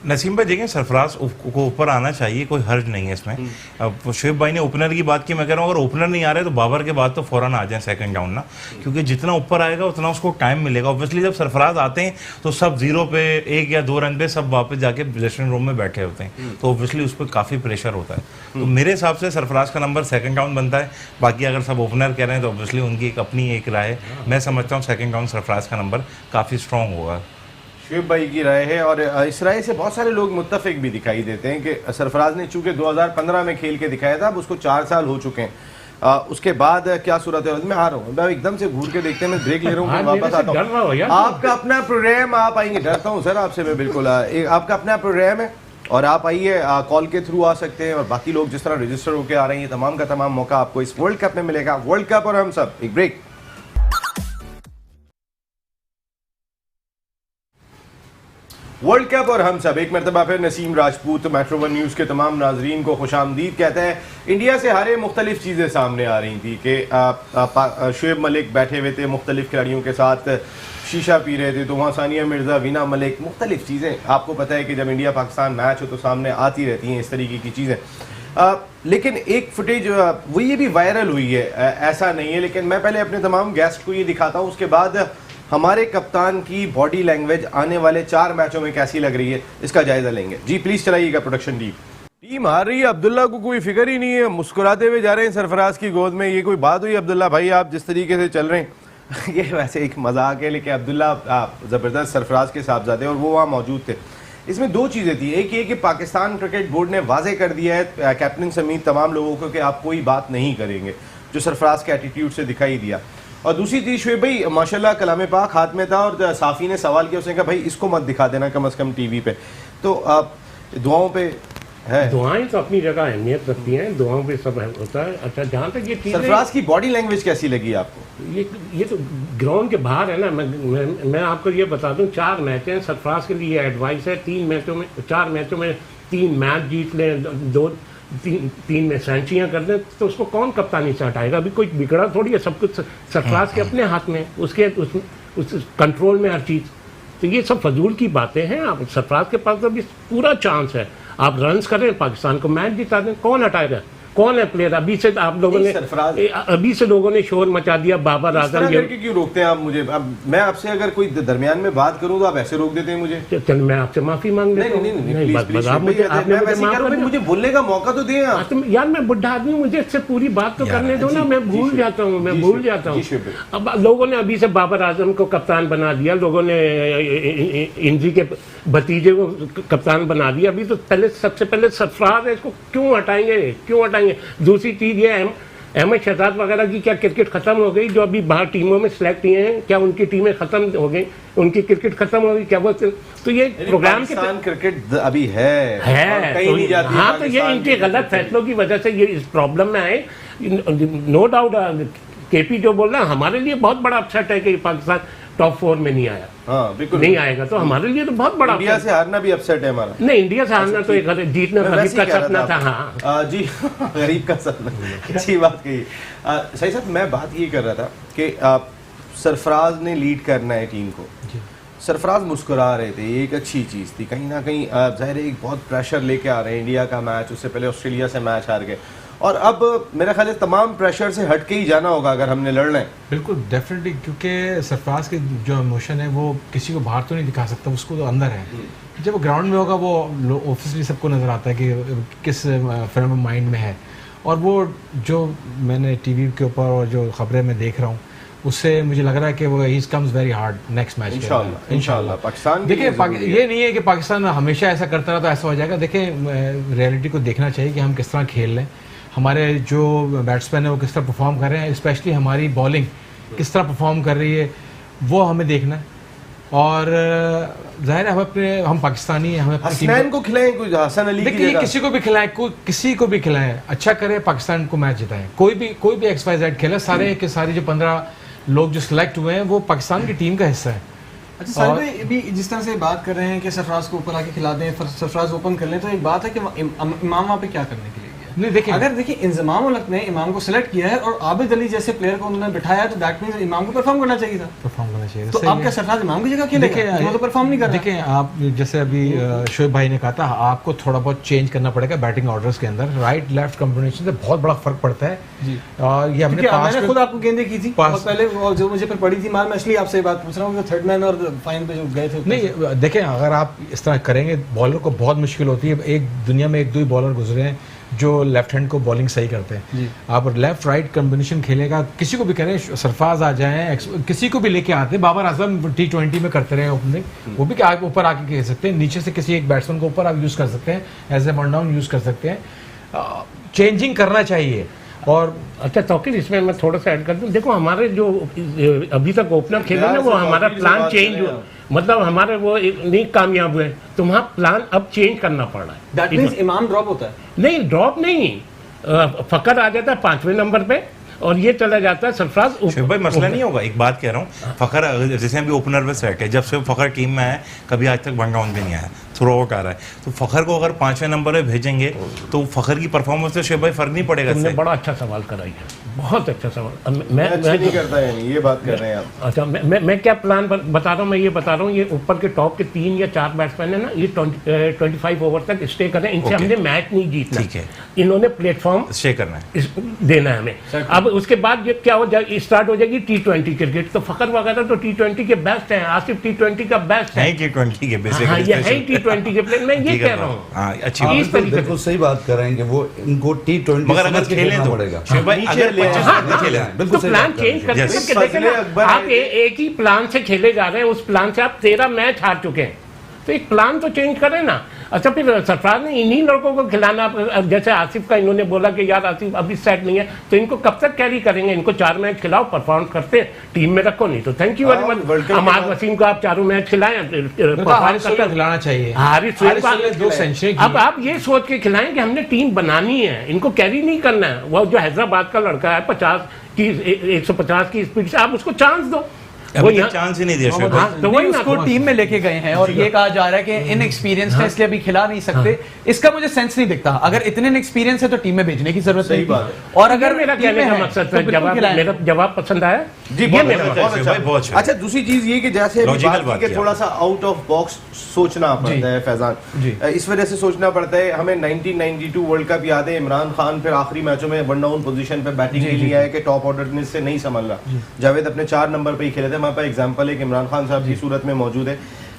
नसीम भाई देखें, सरफराज को ऊपर आना चाहिए, कोई हर्ज नहीं है इसमें। अब शुएब भाई ने ओपनर की बात की, मैं कह रहा हूँ अगर ओपनर नहीं आ रहे तो बाबर के बाद तो फौरन आ जाए सेकंड डाउन ना, क्योंकि जितना ऊपर आएगा उतना उसको टाइम मिलेगा। ऑब्वियसली जब सरफराज आते हैं तो सब 0 पे 1 या 2 रन पे सब वापस जाके ड्रेसिंग रूम में बैठे होते हैं, तो ऑब्वियसली उस पर काफ़ी प्रेशर होता है। तो मेरे हिसाब से सरफराज का नंबर सेकंड डाउन बनता है। बाकी अगर सब ओपनर कह रहे हैं तो ऑब्वियसली उनकी एक अपनी एक राय है। मैं समझता हूँ सेकंड डाउन सरफराज का नंबर काफ़ी स्ट्रॉन्ग होगा। शुएब भाई की राय है, और इस राय से बहुत सारे लोग मुत्तफिक भी दिखाई देते हैं कि सरफराज ने चूंकि 2015 में खेल के दिखाया था, अब उसको 4 साल हो चुके हैं। उसके बाद क्या सूरत है? मैं आ रहा हूँ, मैं एकदम से घूर के देखते हैं, मैं ब्रेक ले रहा हूँ, वापस आता हूँ। आपका अपना प्रोग्राम, आप आएंगे? डरता हूँ सर आपसे मैं बिल्कुल। आपका अपना प्रोग्राम है और आप आइए, कॉल के थ्रू आ सकते हैं, और बाकी लोग जिस तरह रजिस्टर होकर आ रहे हैं, तमाम का तमाम मौका आपको इस वर्ल्ड कप में मिलेगा। वर्ल्ड कप और हम सब, एक ब्रेक। वर्ल्ड कप और हम सब, एक मरतबा फिर नसीम राजपूत मेट्रो 1 न्यूज़ के तमाम नाजरीन को खुशामदीद कहते हैं। इंडिया से हारे मुख्तलिफ चीज़ें सामने आ रही थी कि शुएब मलिक बैठे हुए थे मुख्तलिफ खिलाड़ियों के साथ, शीशा पी रहे थे, तो वहाँ सानिया मिर्ज़ा, वीना मलिक, मुख्तलिफ चीज़ें। आपको पता है कि जब इंडिया पाकिस्तान मैच हो तो सामने आती रहती हैं इस तरीके की चीज़ें। लेकिन एक फुटेज वो ये भी वायरल हुई है, ऐसा नहीं है, लेकिन मैं पहले अपने तमाम गेस्ट को ये दिखाता हूँ, उसके बाद हमारे कप्तान की बॉडी लैंग्वेज आने वाले 4 मैचों में कैसी लग रही है, इसका जायजा लेंगे। जी प्लीज चलाइएगा प्रोडक्शन टीम हार रही है, अब्दुल्ला को कोई फिक्र ही नहीं है, मुस्कुराते हुए जा रहे हैं सरफराज की गोद में। ये कोई बात हुई अब्दुल्ला भाई, आप जिस तरीके से चल रहे हैं ये वैसे एक मजाक है, लेकिन अब्दुल्ला ज़बरदस्त सरफराज के साहबजादे और वो वहाँ मौजूद थे। इसमें 2 चीज़ें थी, एक ये कि पाकिस्तान क्रिकेट बोर्ड ने वाजे कर दिया है कैप्टन समेत तमाम लोगों को कि आप कोई बात नहीं करेंगे, जो सरफराज के एटीट्यूड से दिखाई दिया। और दूसरी चीज़ शुएब भाई, माशाल्लाह कलाम पाक हाथ में था और साफ़ी ने सवाल किया, उसने कहा भाई इसको मत दिखा देना कम से कम टीवी पे। तो दुआओं पे है, दुआएं तो अपनी जगह अहमियत रखती हैं, दुआओं पे सब होता है। अच्छा, जहाँ तक ये सरफराज की बॉडी लैंग्वेज कैसी लगी आपको? ये तो ग्राउंड के बाहर है ना। मैं आपको ये बता दूं, 4 मैच हैं सरफराज के लिए एडवाइस है। 4 मैचों में 3 मैच जीत लें, तीन में सेंचुरियां कर दें तो उसको कौन कप्तानी से हटाएगा? अभी कोई बिगड़ा थोड़ी है, सब कुछ सरफराज के अपने हाथ में, उसके उस कंट्रोल में हर चीज़। तो ये सब फजूल की बातें हैं। आप सरफराज के पास तो अभी पूरा चांस है, आप रन्स करें, पाकिस्तान को मैच जिता दें। कौन हटाएगा? कौन है प्लेयर? अभी से आप लोगों ने शोर मचा दिया बाबर आजम। क्यों रोकते हैं आप मुझे? अब मैं आपसे अगर कोई दरमियान में बात करूं तो आप ऐसे रोक देते हैं मुझे। चल मैं आपसे माफी मांग लेता हूं। मुझे बोलने का मौका तो दें आप। यार मैं बुढ़ा आदमी, मुझे इससे पूरी बात तो करने दो ना, मैं भूल जाता हूँ। अब लोगों ने अभी से बाबर आजम को कप्तान बना दिया, लोगों ने इंजी के भतीजे को कप्तान बना दिया। अभी तो सबसे पहले सरफराज है, इसको क्यों हटाएंगे? दूसरी चीज ये अहमद शहजाद वगैरह की क्या क्रिकेट खत्म हो गई? जो अभी बाहर टीमों में सिलेक्ट किए हैं, क्या उनकी टीमें खत्म हो गई? उनकी क्रिकेट खत्म हो गई क्या? वो तो ये प्रोग्राम के क्रिकेट अभी है कहीं नहीं जाती। हाँ, तो ये इनके गलत फैसलों की वजह से ये इस प्रॉब्लम में आए। नो डाउट केपी जो बोल रहा है, हमारे लिए बहुत बड़ा अपसेट है कि पाकिस्तान टॉप 4 में नहीं आया। हाँ, बिल्कुल नहीं आएगा तो हमारे लिए तो बहुत बड़ा। इंडिया से हारना भी अपसेट है हमारा। नहीं, इंडिया से हारना तो एक जीतना गरीब का सपना था। हाँ जी, गरीब का सपना, अच्छी बात कही। सही साहब, मैं बात ये कर रहा था कि सरफराज ने लीड करना है टीम को। सरफराज मुस्कुरा रहे थे, ये एक अच्छी चीज़ थी। कहीं ना कहीं ज़ाहिर है एक बहुत प्रेशर लेके आ रहे हैं। इंडिया का मैच, उससे पहले ऑस्ट्रेलिया से मैच हार गए, और अब मेरा ख्याल है तमाम प्रेशर से हट के ही जाना होगा अगर हमने लड़ना है। बिल्कुल डेफिनेटली, क्योंकि सरफराज के जो इमोशन है वो किसी को बाहर तो नहीं दिखा सकता, उसको तो अंदर है। जब वो ग्राउंड में होगा वो ऑब्वियसली सबको नज़र आता है कि किस फ्रेम ऑफ माइंड में है। और वो जो मैंने टीवी के ऊपर और जो खबरें मैं देख रहा हूँ, उससे मुझे लग रहा है कि वो he comes very hard next match. इंशाल्लाह पाकिस्तान, देखिए ये नहीं है कि पाकिस्तान हमेशा ऐसा करता रहा तो ऐसा हो जाएगा। देखें, रियलिटी को देखना चाहिए कि हम किस तरह खेल रहे हैं, हमारे जो बैट्समैन है वो किस तरह परफॉर्म कर रहे हैं, स्पेशली हमारी बॉलिंग किस तरह परफॉर्म कर रही है, वो हमें देखना है। और जाहिर है हम पाकिस्तानी हैं, हमें हसनैन को खिलाएं, कोई हसन अली की जगह किसी को भी खिलाएं, किसी को भी खिलाएं, अच्छा करे, पाकिस्तान को मैच जिताएं। कोई भी XYZ खेले, सारे के सारे जो 15 लोग जो सिलेक्ट हुए हैं वो पाकिस्तान की टीम का हिस्सा है। अच्छा साहिब भाई, अभी जिस तरह से बात कर रहे हैं कि सरफराज को ऊपर आके खिला दें, सरफराज ओपन कर लें, तो एक बात है कि इमाम वहाँ पे क्या करने के लिए? नहीं देखिए, अगर देखिए इंजमाम उल हक ने इमाम को सिलेक्ट किया है और आबिद अली जैसे प्लेयर को उन्होंने बिठाया है, तो दैट मींस इमाम को परफॉर्म करना चाहिए था। तो आप क्या सरफराज इमाम की जगह खेलेगा? वो तो परफॉर्म नहीं कर रहा। देखिए, आप जैसे अभी शोएब भाई ने कहा था, आपको थोड़ा बहुत चेंज करना पड़ेगा बैटिंग ऑर्डर्स के अंदर। राइट लेफ्ट कॉम्बिनेशन से बहुत बड़ा फर्क पड़ता है जी। और ये मैंने खुद आपको गेंदें की थी बहुत पहले, जो मुझे फिर पड़ी थी मार, मैं इसलिए आपसे बात पूछ रहा हूँ कि थर्ड मैन और फाइन पे जो गए थे। नहीं देखें, अगर आप इस तरह करेंगे बॉलर को बहुत मुश्किल होती है। एक दुनिया में 1-2 बॉलर गुजरे हैं जो लेफ्ट हैंड को बॉलिंग सही करते हैं। आप लेफ्ट राइट कॉम्बिनेशन खेलेगा, किसी को भी करें, सरफराज आ जाए, किसी को भी लेके आते हैं, बाबर आजम T20 में करते रहे ओपनिंग, वो भी आप ऊपर आके खेल सकते हैं, नीचे से किसी एक बैट्समैन को ऊपर आप यूज़ कर सकते हैं, as a one down use कर सकते हैं। चेंजिंग करना चाहिए। और अच्छा तौकीर, इसमें मैं थोड़ा सा ऐड कर दूं। देखो, हमारे जो अभी तक ओपनर खेले ना, वो हमारा प्लान चेंज हुआ, मतलब हमारे वो नहीं कामयाब हुए, तो वहाँ प्लान अब चेंज करना पड़ रहा है। दैट मींस इमाम ड्रॉप होता है? नहीं, ड्रॉप नहीं, फकर आ जाता है 5वें नंबर पे और ये चला जाता है सरफराज। शोएब भाई, मसला नहीं होगा, एक बात कह रहा हूँ, फखर जैसे अभी ओपनर पे सेट है, जब से फखर टीम में आया कभी आज तक वन डाउन भी नहीं आया, थ्रो आउट आ रहा है, तो फखर को अगर 5वें नंबर पे भेजेंगे तो फखर की परफॉर्मस से शोएब भाई फर्क नहीं पड़ेगा। तुमने बड़ा अच्छा सवाल कराई है, बहुत अच्छा सवाल। मैं नहीं करता है, ये बात कर रहे हैं आप। अच्छा, मैं क्या प्लान बता रहा हूँ, मैं ये बता रहा हूँ, ये ऊपर के टॉप के 3 या 4 बैट्समैन है ना, ये 25 ओवर तक स्टे करें, इनसे हमने मैच नहीं जीतना। ठीक है, इन्होंने प्लेटफॉर्म स्टे करना है, देना है हमें। अब उसके बाद ये क्या हो जाए, स्टार्ट हो जाएगी T20 क्रिकेट, तो फकर वगैरह तो T20 के बेस्ट हैं, आसिफ T20 का बेस्ट है, T20 के बेसिक। हाँ, ये है T20 के प्लेयर, मैं ये कह रहा हूँ। हाँ, अच्छी बात, बिल्कुल सही बात कर रहे हैं कि वो इनको T20 मगर अगर खेलें तो पड़ेगा। तो प्लान चेंज करके आप एक ही प्लान से खेले जा रहे हैं, उस प्लान से आप 13 मैच हार चुके हैं, तो एक प्लान तो चेंज करें ना। अच्छा, फिर सरफराज ने इन्हीं लड़कों को खिलाना, जैसे आसिफ का इन्होंने बोला कि यार आसिफ अभी सेट नहीं है, तो इनको कब तक कैरी करेंगे? इनको 4 मैच खिलाओ, परफॉर्म करते टीम में रखो, नहीं तो thank you very much. Amad Waseem को आप 4 मैच खिलाएं, खिलाना चाहिए। अब आप ये सोच के खिलाएं कि हमने टीम बनानी है, इनको कैरी नहीं करना है। वो जो हैदराबाद का लड़का है 150 की 150 की स्पीड से, आप उसको चांस दो। अभी तक चांस ही नहीं दिया शोएब। हाँ, तो नहीं, वही ना, उसको टीम में लेके गए हैं और ये कहा जा रहा है कि इनएक्सपीरियंस है इसलिए अभी खिला नहीं सकते। इसका मुझे सेंस नहीं दिखता। अगर इतने इनएक्सपीरियंस है तो टीम में भेजने की जरूरत नहीं है। और अगर मेरा टीम कहने में का है, मकसद तो था, बिल्कुल खिलाएं। मेरा जवाब पसंद आया जी, ये बहुत मेरा अच्छा, मतलब। बहुत अच्छा। बहुत अच्छा। अच्छा, दूसरी चीज ये कि जैसे अभी Logical बात बात की कि किया। थोड़ा सा आउट ऑफ बॉक्स सोचना पड़ता है फैजान, इस वजह से सोचना पड़ता है। हमें 1992 वर्ल्ड कप याद है, इमरान खान फिर आखिरी मैचों में वन डाउन पोजीशन पे बैटिंग के लिए आए कि टॉप ऑर्डर से नहीं संभल रहा। जावेद अपने 4 नंबर पे ही खेले थे। हमारे पास एग्जांपल है कि इमरान खान साहब की सूरत में मौजूद है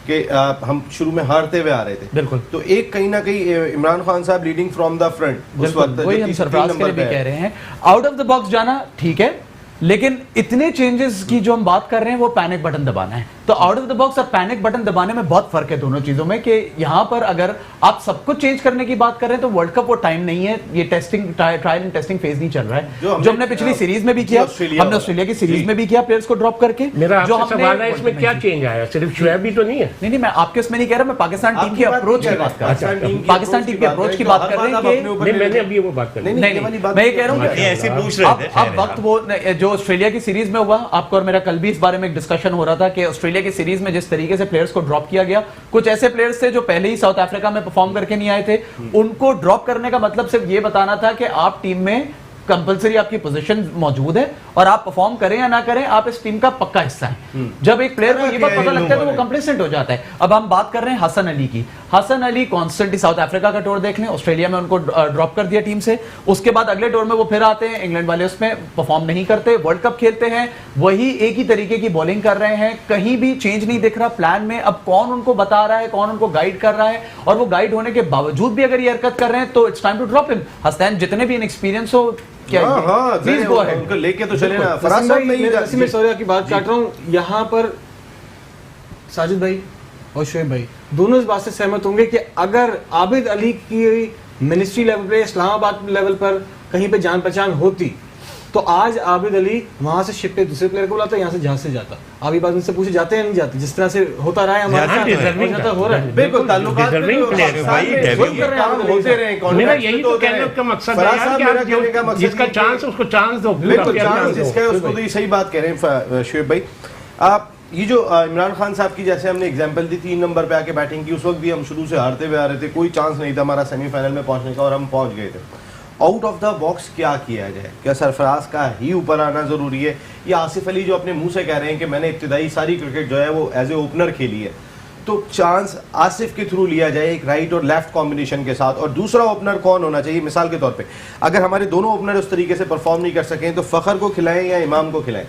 कि हम शुरू में हारते हुए आ रहे थे, बिल्कुल। तो एक कहीं ना कहीं इमरान खान साहब लीडिंग फ्रॉम द फ्रंट उस वक्त, वही हम सरफराज के लिए भी कह रहे हैं, आउट ऑफ द बॉक्स जाना ठीक है, लेकिन इतने चेंजेस की जो हम बात कर रहे हैं वो पैनिक बटन दबाना है। तो आउट ऑफ द बॉक्स और पैनिक बटन दबाने में बहुत फर्क है दोनों चीजों में, कि यहाँ पर अगर आप सब कुछ चेंज करने की बात कर रहे हैं तो वर्ल्ड कप वो टाइम नहीं है, ये testing trial and testing phase नहीं चल रहा है। जो हमने पिछली सीरीज में भी किया, हमने ऑस्ट्रेलिया की सीरीज में भी किया प्लेयर्स को ड्रॉप करके। मेरा जो आपसे सवाल है, इसमें क्या चेंज आया? सिर्फ शोएब ही तो नहीं है। नहीं, मैं आपके उसमें नहीं कह रहा, मैं पाकिस्तान टीम की अप्रोच की बात कर रहा हूँ। पाकिस्तान टीम की अप्रोच की बात कर रहे हैं कि नहीं, मैंने अभी वो बात कर नहीं, मैं ये कह रहा हूँ नहीं, ऐसे पूछ रहे थे। अब वक्त वो जो ऑस्ट्रेलिया की सीरीज में हुआ, आपको और मेरा कल भी इस बारे में एक डिस्कशन हो रहा था कि ऑस्ट्रेलिया की सीरीज में जिस तरीके से प्लेयर्स को ड्रॉप किया गया, कुछ ऐसे प्लेयर्स थे जो पहले ही साउथ अफ्रीका में परफॉर्म करके नहीं आए थे, उनको ड्रॉप करने का मतलब सिर्फ ये बताना था कि आप टीम में कंपलसरी आपकी पोजीशन मौजूद है और आप परफॉर्म करें या ना करें, आप इस टीम का पक्का हिस्सा हैं। जब एक प्लेयर को ये बात पता लगता है तो वो कंप्लेसेंट हो जाता है। अब हम बात कर रहे हैं हसन अली की। Hasan Ali constantly South Africa का टूर देख लें, ऑस्ट्रेलिया में उनको ड्रॉप कर दिया टीम से, उसके बाद अगले टूर में वो फिर आते हैं, इंग्लैंड वाले उसमें परफॉर्म नहीं करते, वर्ल्ड कप खेलते हैं, वही एक ही तरीके की बॉलिंग कर रहे हैं, कहीं भी चेंज नहीं दिख रहा प्लान में। अब कौन उनको बता रहा है, कौन उनको गाइड कर रहा है, और वो गाइड होने के बावजूद भी अगर ये हरकत कर रहे हैं तो it's time to drop him. Hasnain जितने भी इनएक्सपीरियंस हो, प्लीज गो अहेड, उनको लेके तो चले ना। फराज साहब मैं सॉरी की बात काट रहा हूँ, यहाँ पर साजिद भाई और शोएब भाई दोनों इस बात से सहमत होंगे कि अगर आबिद अली की मिनिस्ट्री लेवल पे, इस्लामाबाद लेवल पर कहीं पे जान पहचान होती तो आज आबिद अली वहां से शिप पे दूसरे प्लेयर को बुलाता, यहाँ से जहाज से जाता। आप ये बात उनसे पूछे जाते हैं नहीं जाते, जिस तरह से होता रहा है हमारे साथ हो रहा है। बिल्कुल ताल्लुकात होते रहे। मेरा यही तो कहने का मकसद है कि जिसका चांस उसको चांस दो। बिल्कुल चांस जिसका है उसको तो, ये सही बात कह रहे हैं शोएब भाई। आप ये जो इमरान खान साहब की जैसे हमने एग्जांपल दी, 3 नंबर पे आके बैटिंग की, उस वक्त भी हम शुरू से हारते हुए आ रहे थे, कोई चांस नहीं था हमारा सेमीफाइनल में पहुंचने का और हम पहुंच गए थे। आउट ऑफ द बॉक्स क्या किया जाए? क्या सरफराज का ही ऊपर आना जरूरी है, या आसिफ अली जो अपने मुंह से कह रहे हैं कि मैंने इब्तिदाई सारी क्रिकेट जो है वो एज ए ओपनर खेली है, तो चांस आसिफ के थ्रू लिया जाए एक राइट और लेफ्ट कॉम्बिनेशन के साथ, और दूसरा ओपनर कौन होना चाहिए? मिसाल के तौर पे अगर हमारे दोनों ओपनर उस तरीके से परफॉर्म नहीं कर सकें तो फखर को खिलाएं या इमाम को खिलाएं?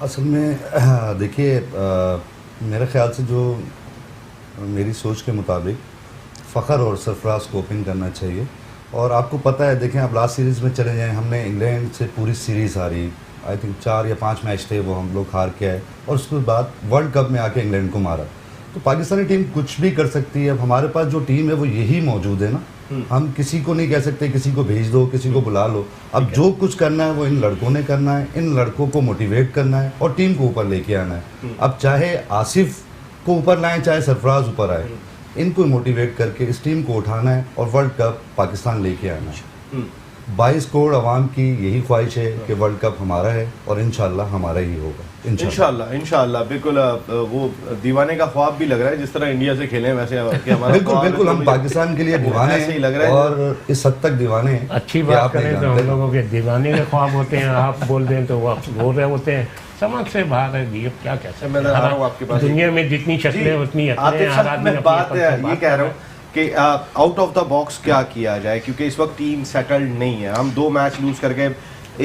असल में देखिए, मेरे ख्याल से जो मेरी सोच के मुताबिक फ़खर और सरफराज को ओपन करना चाहिए। और आपको पता है, देखें आप लास्ट सीरीज़ में चले जाएं, हमने इंग्लैंड से पूरी सीरीज़ हारी, आई थिंक 4 या 5 मैच थे वो हम लोग हार के आए, और उसके बाद वर्ल्ड कप में आके इंग्लैंड को मारा। तो पाकिस्तानी टीम कुछ भी कर सकती है। अब हमारे पास जो टीम है वो यही मौजूद है ना, हम किसी को नहीं कह सकते किसी को भेज दो, किसी को बुला लो। अब जो कुछ करना है वो इन लड़कों ने करना है, इन लड़कों को मोटिवेट करना है और टीम को ऊपर लेके आना है। अब चाहे आसिफ को ऊपर लाएं, चाहे सरफराज ऊपर आए, इनको मोटिवेट करके इस टीम को उठाना है और वर्ल्ड कप पाकिस्तान लेके आना है। 22 करोड़ अवाम की यही ख्वाहिश है कि वर्ल्ड कप हमारा है और इंशाल्लाह हमारा ही होगा। इंशाल्लाह बिल्कुल। वो दीवाने का ख्वाब भी लग रहा है, जिस तरह इंडिया से खेले वैसे हमारा बिल्कुल बिल्कुल हम पाकिस्तान के लिए दीवाने हैं और इस हद तक दीवाने हैं। अच्छी बात करें तो हम लोगों के दीवाने के ख्वाब होते हैं, आप बोल दें तो वो आप बोल रहे होते हैं, समझ से बाहर है। ये क्या कह सकते हैं, दुनिया में जितनी शक्लें उतनी बात ये कह रहा हूँ कि आउट ऑफ द बॉक्स क्या किया जाए, क्योंकि इस वक्त टीम सेटल्ड नहीं है। हम 2 मैच लूज करके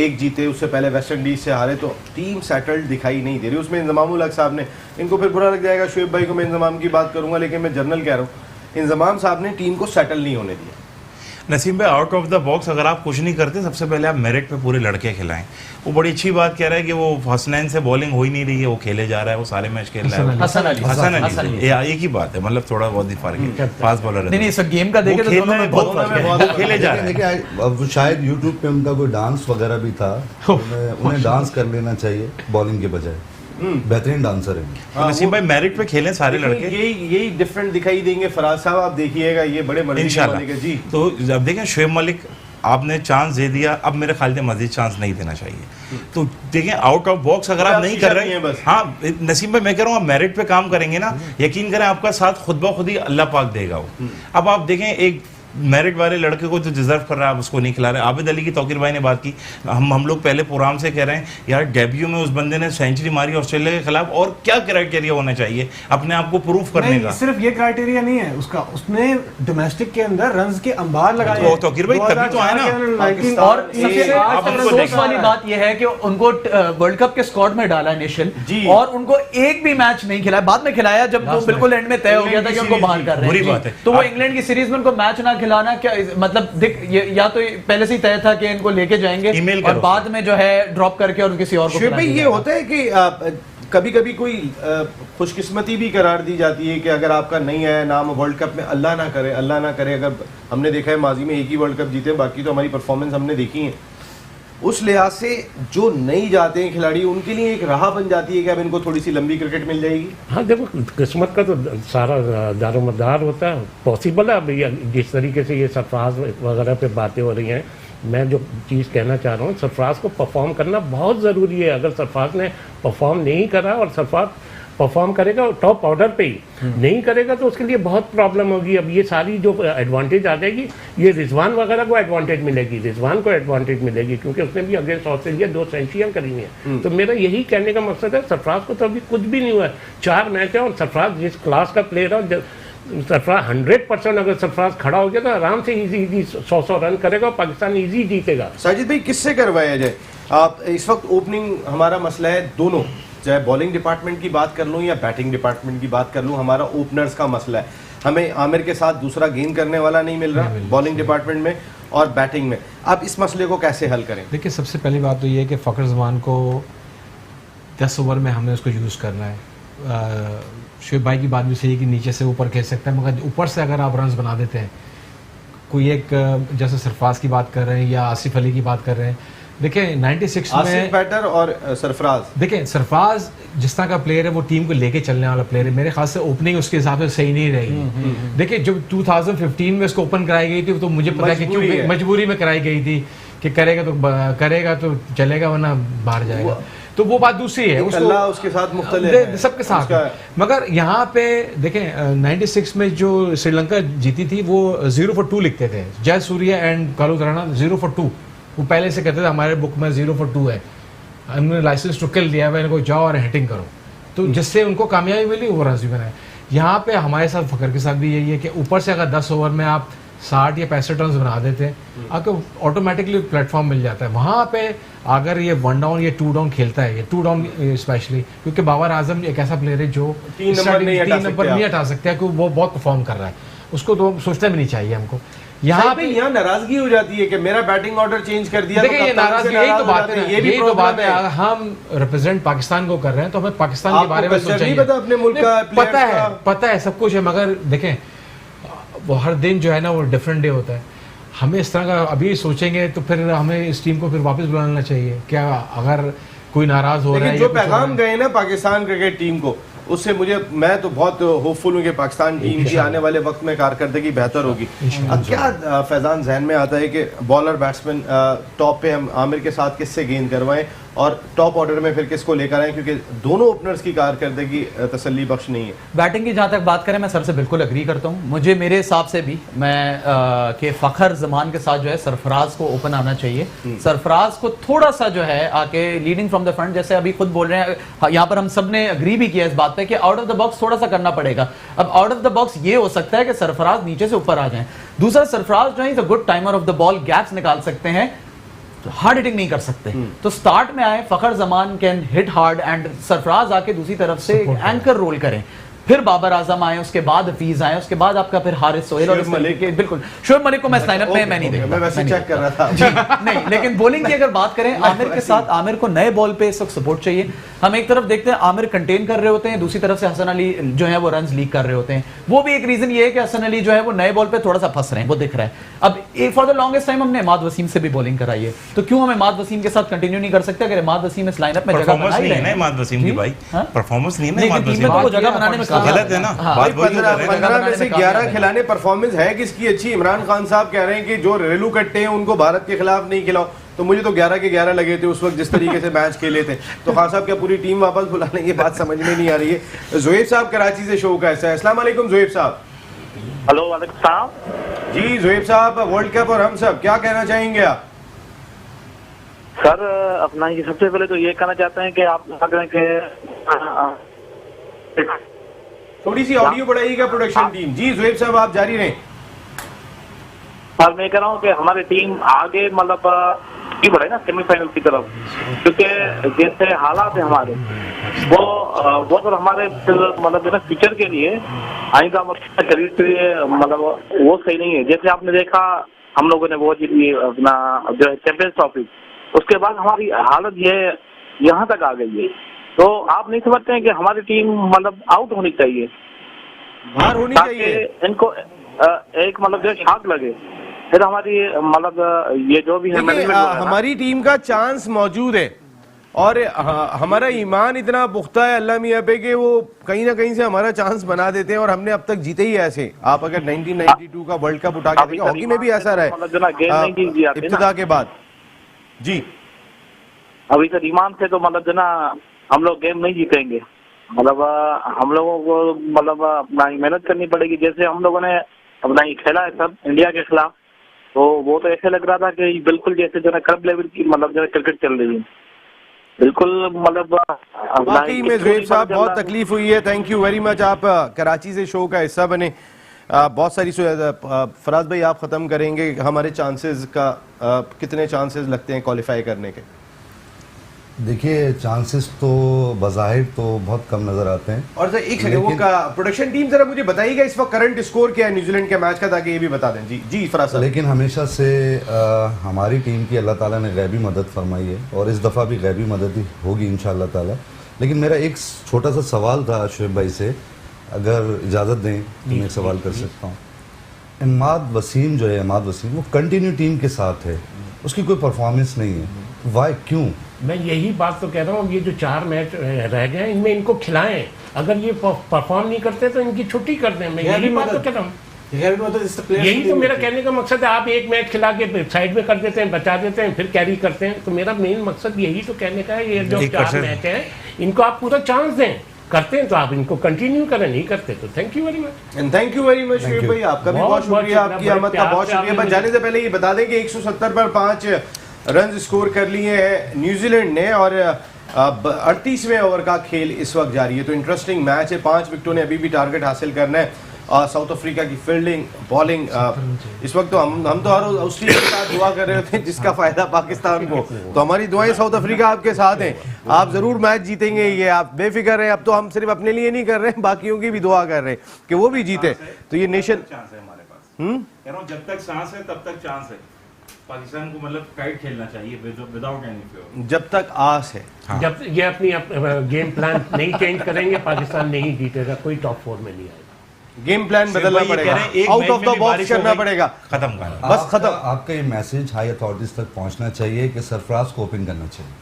एक जीते, उससे पहले वेस्ट इंडीज से हारे, तो टीम सेटल्ड दिखाई नहीं दे रही। उसमें इंजमामुल हक साहब ने, इनको फिर बुरा लग जाएगा शोएब भाई को मैं इंजमाम की बात करूंगा, लेकिन मैं जनरल कह रहा हूँ, इंजमाम साहब ने टीम को सेटल नहीं होने दिया। नसीम भाई, आउट ऑफ द बॉक्स अगर आप कुछ नहीं करते, सबसे पहले आप मेरिट पे पूरे लड़के खिलाएं। वो बड़ी अच्छी बात कह रहा है कि वो हसनैन से बॉलिंग हो ही नहीं रही है, वो खेले जा रहा है, वो सारे मैच खेल रहा है। हसन अली एक ही बात है, मतलब थोड़ा बहुत ही फर्क है, फास्ट बॉलर है। नहीं, सब गेम का देखें तो दोनों में बहुत फर्क है, खेले जा रहे हैं। देखिए अब शायद यूट्यूब पे उनका कोई डांस वगैरह भी था, उन्हें डांस कर लेना चाहिए बॉलिंग के बजाय। बेहतरीन डांसर है। तो नसीम भाई मेरिट पे खेलें सारे लड़के, यही डिफरेंट दिखाई देंगे। फराज साहब आप देखिएगा, ये बड़े मर्जी इंशाल्लाह जी। तो अब देखें शोएब मलिक आपने चांस दे दिया, अब मेरे ख्याल से मजीद चांस नहीं देना चाहिए। तो देखें आउट ऑफ बॉक्स अगर आप नहीं कर रहे हैं, हाँ नसीम भाई मैं कह रहा हूँ आप मेरिट पे काम करेंगे ना, यकीन करें आपका साथ खुद ब खुद ही अल्लाह पाक देगा वो। अब आप देखें एक मेरिट वाले लड़के को जो डिजर्व कर रहा है आप उसको नहीं खिला रहे। आबिद अली की तौकीर भाई ने बात की, हम लोग पहले प्रोग्राम से कह रहे हैं यार डेब्यू में उस बंदे ने सेंचुरी मारी ऑस्ट्रेलिया के खिलाफ, और क्या क्राइटेरिया होना चाहिए अपने आप को प्रूफ करने का? सिर्फ ये क्राइटेरिया नहीं है उसका, उसने डोमेस्टिक के अंदर रन्स के अंबार लगाए हैं। तौकीर भाई तभी तो आया ना। और सबसे अफसोस वाली बात यह है कि उनको वर्ल्ड कप के स्क्वाड में डाला नेशन, और उनको एक भी मैच नहीं खिलाया, बाद में खिलाया जब वो बिल्कुल एंड में तय हो गया था कि उनको बाहर कर रहे हैं। तो वो इंग्लैंड की सीरीज में उनको मैच ना खिलाना क्या मतलब या तो पहले से ही तय था कि इनको लेके जाएंगे और बाद में जो है ड्रॉप करके और किसी और को भाई ये होता है कि कभी कभी कोई खुशकिस्मती भी करार दी जाती है कि अगर आपका नहीं आया नाम वर्ल्ड कप में, अल्लाह ना करे, अगर हमने देखा है माजी में एक ही वर्ल्ड कप जीते, बाकी तो हमारी परफॉर्मेंस हमने देखी है, उस लिहाज से जो नहीं जाते हैं खिलाड़ी उनके लिए एक राह बन जाती है कि अब इनको थोड़ी सी लंबी क्रिकेट मिल जाएगी। हाँ देखो किस्मत का तो सारा दारोमदार होता है, पॉसिबल है। अब जिस तरीके से ये सरफराज वगैरह पे बातें हो रही हैं, मैं जो चीज़ कहना चाह रहा हूँ, सरफराज को परफॉर्म करना बहुत ज़रूरी है। अगर सरफराज ने परफॉर्म नहीं करा और सरफराज परफॉर्म करेगा टॉप ऑर्डर पे ही नहीं करेगा तो उसके लिए बहुत प्रॉब्लम होगी। अब ये सारी जो एडवांटेज आ जाएगी, ये रिजवान वगैरह को एडवांटेज मिलेगी, रिजवान को एडवांटेज मिलेगी क्योंकि उसने भी अगेंस्ट ऑस्ट्रेलिया 2 सेंचुरियां करी हैं। तो मेरा यही कहने का मकसद है, सरफराज को तो अभी कुछ भी नहीं हुआ है, 4 मैच है और सरफराज जिस क्लास का प्लेयर है, सरफराज 100% अगर सरफराज खड़ा हो गया तो आराम से इजी 100 रन करेगा और पाकिस्तान इजी जीतेगा। साजिद भाई किससे करवाया जाए? आप इस वक्त ओपनिंग हमारा मसला है दोनों, चाहे बॉलिंग डिपार्टमेंट की बात कर लूँ या बैटिंग डिपार्टमेंट की बात कर लूँ, हमारा ओपनर्स का मसला है। हमें आमिर के साथ दूसरा गेंद करने वाला नहीं मिल रहा बॉलिंग डिपार्टमेंट में और बैटिंग में। आप इस मसले को कैसे हल करें? देखिए सबसे पहली बात तो ये है कि फ़खर जमान को 10 ओवर में हमने उसको यूज़ करना है। शुएब भाई की बात भी सही है कि नीचे से ऊपर खेल सकता है, मगर ऊपर से अगर आप रन्स बना देते हैं, कोई एक जैसे सरफराज की बात कर रहे हैं या आसिफ अली की बात कर रहे हैं, देखिए 96 में बैटर और सरफराज, देखिए सरफराज जिस तरह का प्लेयर है वो टीम को लेके चलने वाला प्लेयर है। मेरे ख्याल से ओपनिंग उसके हिसाब से सही नहीं रहेगी। देखिए जब 2015 में उसको ओपन कराई गई थी तो मुझे पता है कि क्यों मजबूरी में कराई गई थी कि करेगा तो चलेगा वरना बाहर जाएगा, तो वो बात दूसरी है। अल्लाह उसके साथ मुख्तलिफ सबके साथ, मगर यहाँ पे देखें 96 में जो श्रीलंका जीती थी वो 0 for 2 लिखते थे, जय सूर्या एंड कालू राणा 0 for 2, वो पहले से कहते थे हमारे बुक में 0 for 2 है, हमने लाइसेंस टू किल दिया है, इनको जाओ और हिटिंग करो, तो जिससे उनको कामयाबी मिली वो रन भी बनाए। यहाँ पे हमारे साथ फ़खर के साथ भी यही है कि ऊपर से अगर 10 ओवर में आप 60 या 65 रन बना देते हैं आपको ऑटोमेटिकली प्लेटफॉर्म मिल जाता है। वहाँ पे अगर ये 1 डाउन या 2 डाउन खेलता है, ये 2 डाउन स्पेशली, क्योंकि बाबर आजम एक ऐसा प्लेयर है जो 3 नंबर नहीं हटा सकता है, क्योंकि वो बहुत परफॉर्म कर रहा है, उसको तो सोचना भी नहीं चाहिए हमको। यहाँ पे यहाँ नाराजगी हो जाती है कि मेरा बैटिंग ऑर्डर चेंज कर दिया। देखिए ये नाराजगी यही तो बात है, यही तो बात है। अगर हम रिप्रेजेंट पाकिस्तान को कर रहे हैं तो हमें पाकिस्तान के बारे में सोचना पता अपने मुल्क का, पता है सब कुछ है, मगर देखें वो हर दिन जो है ना वो डिफरेंट डे होता है। हमें इस तरह का अभी सोचेंगे तो फिर हमें इस टीम को फिर वापस बुलाना चाहिए क्या? अगर कोई नाराज हो रहा है, जो पैगाम गए ना पाकिस्तान क्रिकेट टीम को, उससे मैं तो बहुत होपफुल हूँ कि पाकिस्तान टीम की आने वाले वक्त में कारकर्दगी बेहतर होगी। क्या फैजान जहन में आता है कि बॉलर बैट्समैन टॉप पे हम आमिर के साथ किससे गेंद करवाएं और टॉप ऑर्डर में फिर किसको लेकर आए, क्योंकि दोनों ओपनर्स की कारकर्दगी तसल्ली बख्श नहीं है। बैटिंग की जहाँ तक बात करें, मैं सर से बिल्कुल अग्री करता हूँ। मुझे मेरे हिसाब से भी मैं कि फ़खर जमान के साथ जो है सरफराज को ओपन आना चाहिए। सरफराज को थोड़ा सा जो है आके लीडिंग फ्रॉम द फ्रंट, जैसे अभी खुद बोल रहे हैं, यहाँ पर हम सब ने अग्री भी किया इस बात पे कि आउट ऑफ द बॉक्स थोड़ा सा करना पड़ेगा। अब आउट ऑफ द बॉक्स ये हो सकता है कि सरफराज नीचे से ऊपर आ जाए। दूसरा, सरफराज जो है is a good timer of the ball, gaps निकाल सकते हैं, हार्ड हिटिंग नहीं कर सकते। तो स्टार्ट में आए, Fakhar Zaman can hit hard and Sarfaraz आके दूसरी तरफ से एंकर रोल करें, फिर बाबर आजम आए, उसके बाद हफीज आए, उसके बाद आपका फिर हारिस सोहेल और बिल्कुल शुएब मलिक को मैं लाइनअप में मैं नहीं देखता, मैं वैसे चेक कर रहा था नहीं। लेकिन बॉलिंग की अगर बात करें, आमिर के साथ, आमिर को नए बॉल पे इस वक्त सपोर्ट चाहिए। हम एक तरफ देखते हैं आमिर कंटेन कर रहे होते हैं, दूसरी तरफ से हसन अली जो है वो रन्स लीक कर रहे होते हैं। वो भी एक रीजन ये है कि हसन अली जो है वो नए बॉल पे थोड़ा सा फंस रहे हैं, वो दिख रहा है। अब फॉर द लॉन्गेस्ट टाइम हमने इमाद वसीम से भी बॉलिंग कराई है, तो क्यों हम इमाद वसीम के साथ कंटिन्यू नहीं कर सकते? अगर इमाद वसीम इस लाइनअप में जगह नहीं है ना इमाद वसीम की भाई, परफॉर्मेंस नहीं है ना इमाद वसीम, तो वो जगह बनाने में गलत है ना, बात वही तो कर रहे हैं। 15 में से 11 खिलाने, परफॉर्मेंस है किसकी अच्छी? इमरान खान साहब कह रहे हैं कि जो रेलू कट्टे हैं उनको भारत के खिलाफ नहीं खिलाओ। तो मुझे तो 11 के 11 लगे थे उस वक्त जिस तरीके से मैच खेले थे। तो खान साहब क्या पूरी टीम वापस बुला लेंगे? बात समझ में नहीं आ रही है। जोहेब साहब कराची से शो कैसा है? अस्सलाम वालेकुम जोहेब साहब। हेलो वालेकुम सलाम जी जोहेब साहब, वर्ल्ड कप और हम सब क्या कहना चाहेंगे आप? सर। अपना ये सबसे पहले तो ये कहना चाहते हैं कि आप थोड़ी सी ऑडियो बढ़ाइएगा प्रोडक्शन टीम। जी जोहेब साहब आप जारी रहें। सर मैं कह रहा हूँ कि हमारी टीम आगे मतलब बढ़े ना सेमीफाइनल की तरफ, क्योंकि जैसे हालात है हमारे वो तो हमारे मतलब जो ना फ्यूचर के लिए आइंदा शरीर के लिए मतलब वो सही नहीं है। जैसे आपने देखा हम लोगों ने वो जीती अपना जो है चैंपियंस ट्रॉफी, उसके बाद हमारी हालत ये यहाँ तक आ गई है। तो आप नहीं समझते हैं कि हमारी टीम मतलब आउट होनी चाहिए, बाहर होनी चाहिए, इनको एक मतलब जो शाक लगे, फिर हमारी मतलब ये जो भी है हमारी टीम का चांस मौजूद है और हमारा ईमान इतना पुख्ता है अल्लाह मियाँ पे कि वो कहीं ना कहीं से हमारा चांस बना देते हैं और हमने अब तक जीते ही ऐसे। आप अगर 1992 का वर्ल्ड कप उठा के देखिए, हॉकी में भी ऐसा रहा है इब्तिदा के बाद। जी अभी सर ईमान से तो मतलब जो ना हम लोग गेम नहीं जीतेंगे, मतलब हम लोगों को मतलब अपना मेहनत करनी पड़ेगी। जैसे हम लोगों ने अपना ही खेला है सब इंडिया के खिलाफ, तो वो तो ऐसे लग रहा था कि बिल्कुल जैसे जो है क्लब लेवल की मतलब जो है क्रिकेट चल रही है, बिल्कुल मतलब वाकई में जोहेब साहब बहुत तकलीफ हुई है। थैंक यू वेरी मच, आप कराची से शो का हिस्सा बने। बहुत सारी फराज भाई आप ख़त्म करेंगे, हमारे चांसेस का कितने चांसेस लगते हैं क्वालिफाई करने के? देखिए चांसेस तो बज़ाहिर तो बहुत कम नजर आते हैं। और सर एक सेकंड, वो प्रोडक्शन टीम जरा मुझे बताइएगा इस वक्त करंट स्कोर क्या है न्यूजीलैंड के मैच का, ताकि ये भी बता दें। जी जी फराज साहब। लेकिन हमेशा से हमारी टीम की अल्लाह ताला ने गैबी मदद फरमाई है और इस दफ़ा भी गैबी मदद ही होगी इंशाअल्लाह ताला। लेकिन मेरा एक छोटा सा सवाल था शोएब भाई से, अगर इजाज़त दें तो मैं एक सवाल कर सकता हूँ। इमाद वसीम जो है, इमाद वसीम वो कंटिन्यू टीम के साथ है, उसकी कोई परफॉर्मेंस नहीं है, वाई क्यों? मैं यही बात तो कह रहा हूँ, ये जो 4 मैच रह गए इनमें इनको खिलाएं, अगर ये परफॉर्म नहीं करते तो इनकी छुट्टी कर दें। मैं यही बात तो कह रहा हूँ, यही तो मेरा कहने का मकसद है। आप एक मैच खिला के साइड में कर देते हैं, बचा देते हैं, फिर कैरी करते हैं। तो मेरा मेन मकसद यही तो कहने का है, ये जो 4 मैच है इनको आप पूरा चांस दें। करते हैं तो आप इनको कंटिन्यू करें, नहीं करते तो thank you very much. And thank you very much Shoaib भाई, आपका भी बहुत शुक्रिया, आपकी आमद का बहुत शुक्रिया। बस जाने से पहले ये बता दें कि 170 पर 5 रन स्कोर कर लिए हैं न्यूजीलैंड ने और 38वें ओवर का खेल इस वक्त जारी है। तो इंटरेस्टिंग मैच है, 5 विकेटों ने अभी भी टारगेट हासिल करना है। साउथ अफ्रीका की फील्डिंग बॉलिंग इस वक्त तो हम तो हर ऑस्ट्रेलिया के साथ दुआ कर रहे होते हैं जिसका फायदा पाकिस्तान को, तो हमारी दुआएं साउथ अफ्रीका आपके साथ हैं, आप जरूर मैच जीतेंगे, ये आप बेफिक्र हैं। अब तो हम सिर्फ अपने लिए नहीं कर रहे हैं, बाकियों की भी दुआ कर रहे हैं कि वो भी जीते। तो ये नेशन चांस है हमारे पास, कह रहा हूं जब तक सांस है तब तक चांस है। पाकिस्तान को मतलब टाइट खेलना चाहिए विदाउट एनी फियर, जब तक आस है। हाँ। जब ये अपनी गेम प्लान नहीं चेंज करेंगे पाकिस्तान नहीं जीतेगा, कोई टॉप 4 में नहीं आएगा। गेम प्लान बदलना पड़ेगा, आउट ऑफ द बॉक्स करना पड़ेगा, खत्म करना बस खत्म। आपका ये मैसेज हाई अथॉरिटीज तक पहुंचना चाहिए कि सरफराज को ओपन करना चाहिए।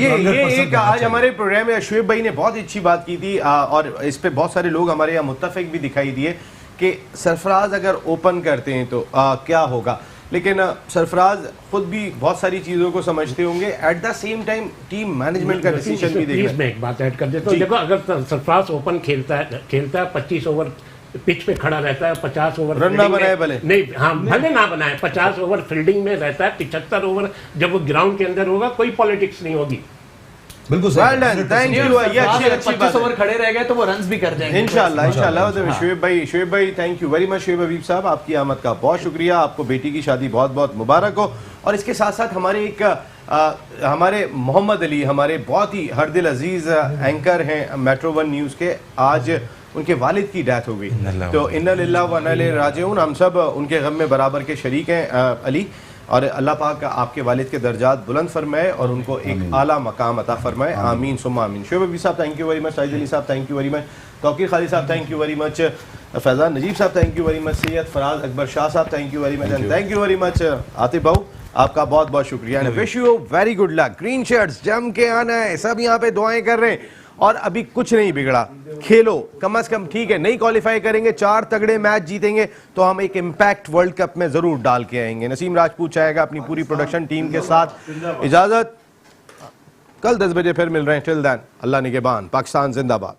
ये एक आज हमारे प्रोग्राम में शोएब भाई ने बहुत अच्छी बात की थी और इस पे बहुत सारे लोग हमारे यहाँ मुत्तफिक भी दिखाई दिए कि सरफराज अगर ओपन करते हैं तो क्या होगा। लेकिन सरफराज खुद भी बहुत सारी चीज़ों को समझते होंगे, at the same time team management का डिसीजन भी देख। मैं एक बात ऐड कर देता हूँ, देखो अगर सरफराज ओपन खेलता है 25 ओवर पिच पे खड़ा रहता है, 50 ओवर रन ना बनाए भले नहीं, हाँ भले ना बनाए, 50 ओवर फील्डिंग में रहता है, 75 ओवर जब वो ग्राउंड के अंदर होगा, कोई पॉलिटिक्स नहीं होगी। बिल्कुल वेल डन, थैंक यू। ये अच्छी 25 ओवर खड़े रह गए तो वो रन्स भी कर जाएंगे इंशाल्लाह। शोएब भाई thank you very much. Shoaib Habib साहब आपकी आमद का बहुत शुक्रिया, आपको बेटी की शादी बहुत बहुत मुबारक हो। और इसके साथ साथ हमारे एक हमारे मोहम्मद अली, हमारे बहुत ही हरदिल अजीज एंकर हैं मेट्रो 1 न्यूज़ के, आज उनके वालिद की डेथ हो गई। तो इन्ना लिल्लाह व इन्ना इलैहि राजिऊन, हम सब उनके गम में बराबर के शरीक हैं अली, और अल्लाह पाक आपके वालिद के दर्जात बुलंद फरमाए और उनको एक आला मकाम अता फरमाए, आमीन सुम्मा आमीन। शोएब हबीब साहब thank you very much, Sajid Ali साहब thank you very much, Tauqeer Khalid साहब thank you very much, Faizan Najeeb साहब thank you very much, Syed Faraz Akbar Shah साहब thank you very much, and thank you very much Atif भाऊ, आपका बहुत बहुत शुक्रिया। And wish you very good luck. Green shirts जम के आना है, सब यहाँ पे दुआएं कर रहे हैं और अभी कुछ नहीं बिगड़ा, खेलो कम से कम, ठीक है नहीं क्वालिफाई करेंगे, 4 तगड़े मैच जीतेंगे तो हम एक इम्पैक्ट वर्ल्ड कप में जरूर डाल के आएंगे। नसीम राजपूत चाहेगा अपनी पूरी प्रोडक्शन टीम के साथ इजाजत, कल 10 बजे फिर मिल रहे हैं। टिल देन अल्लाह निगहबान, पाकिस्तान जिंदाबाद।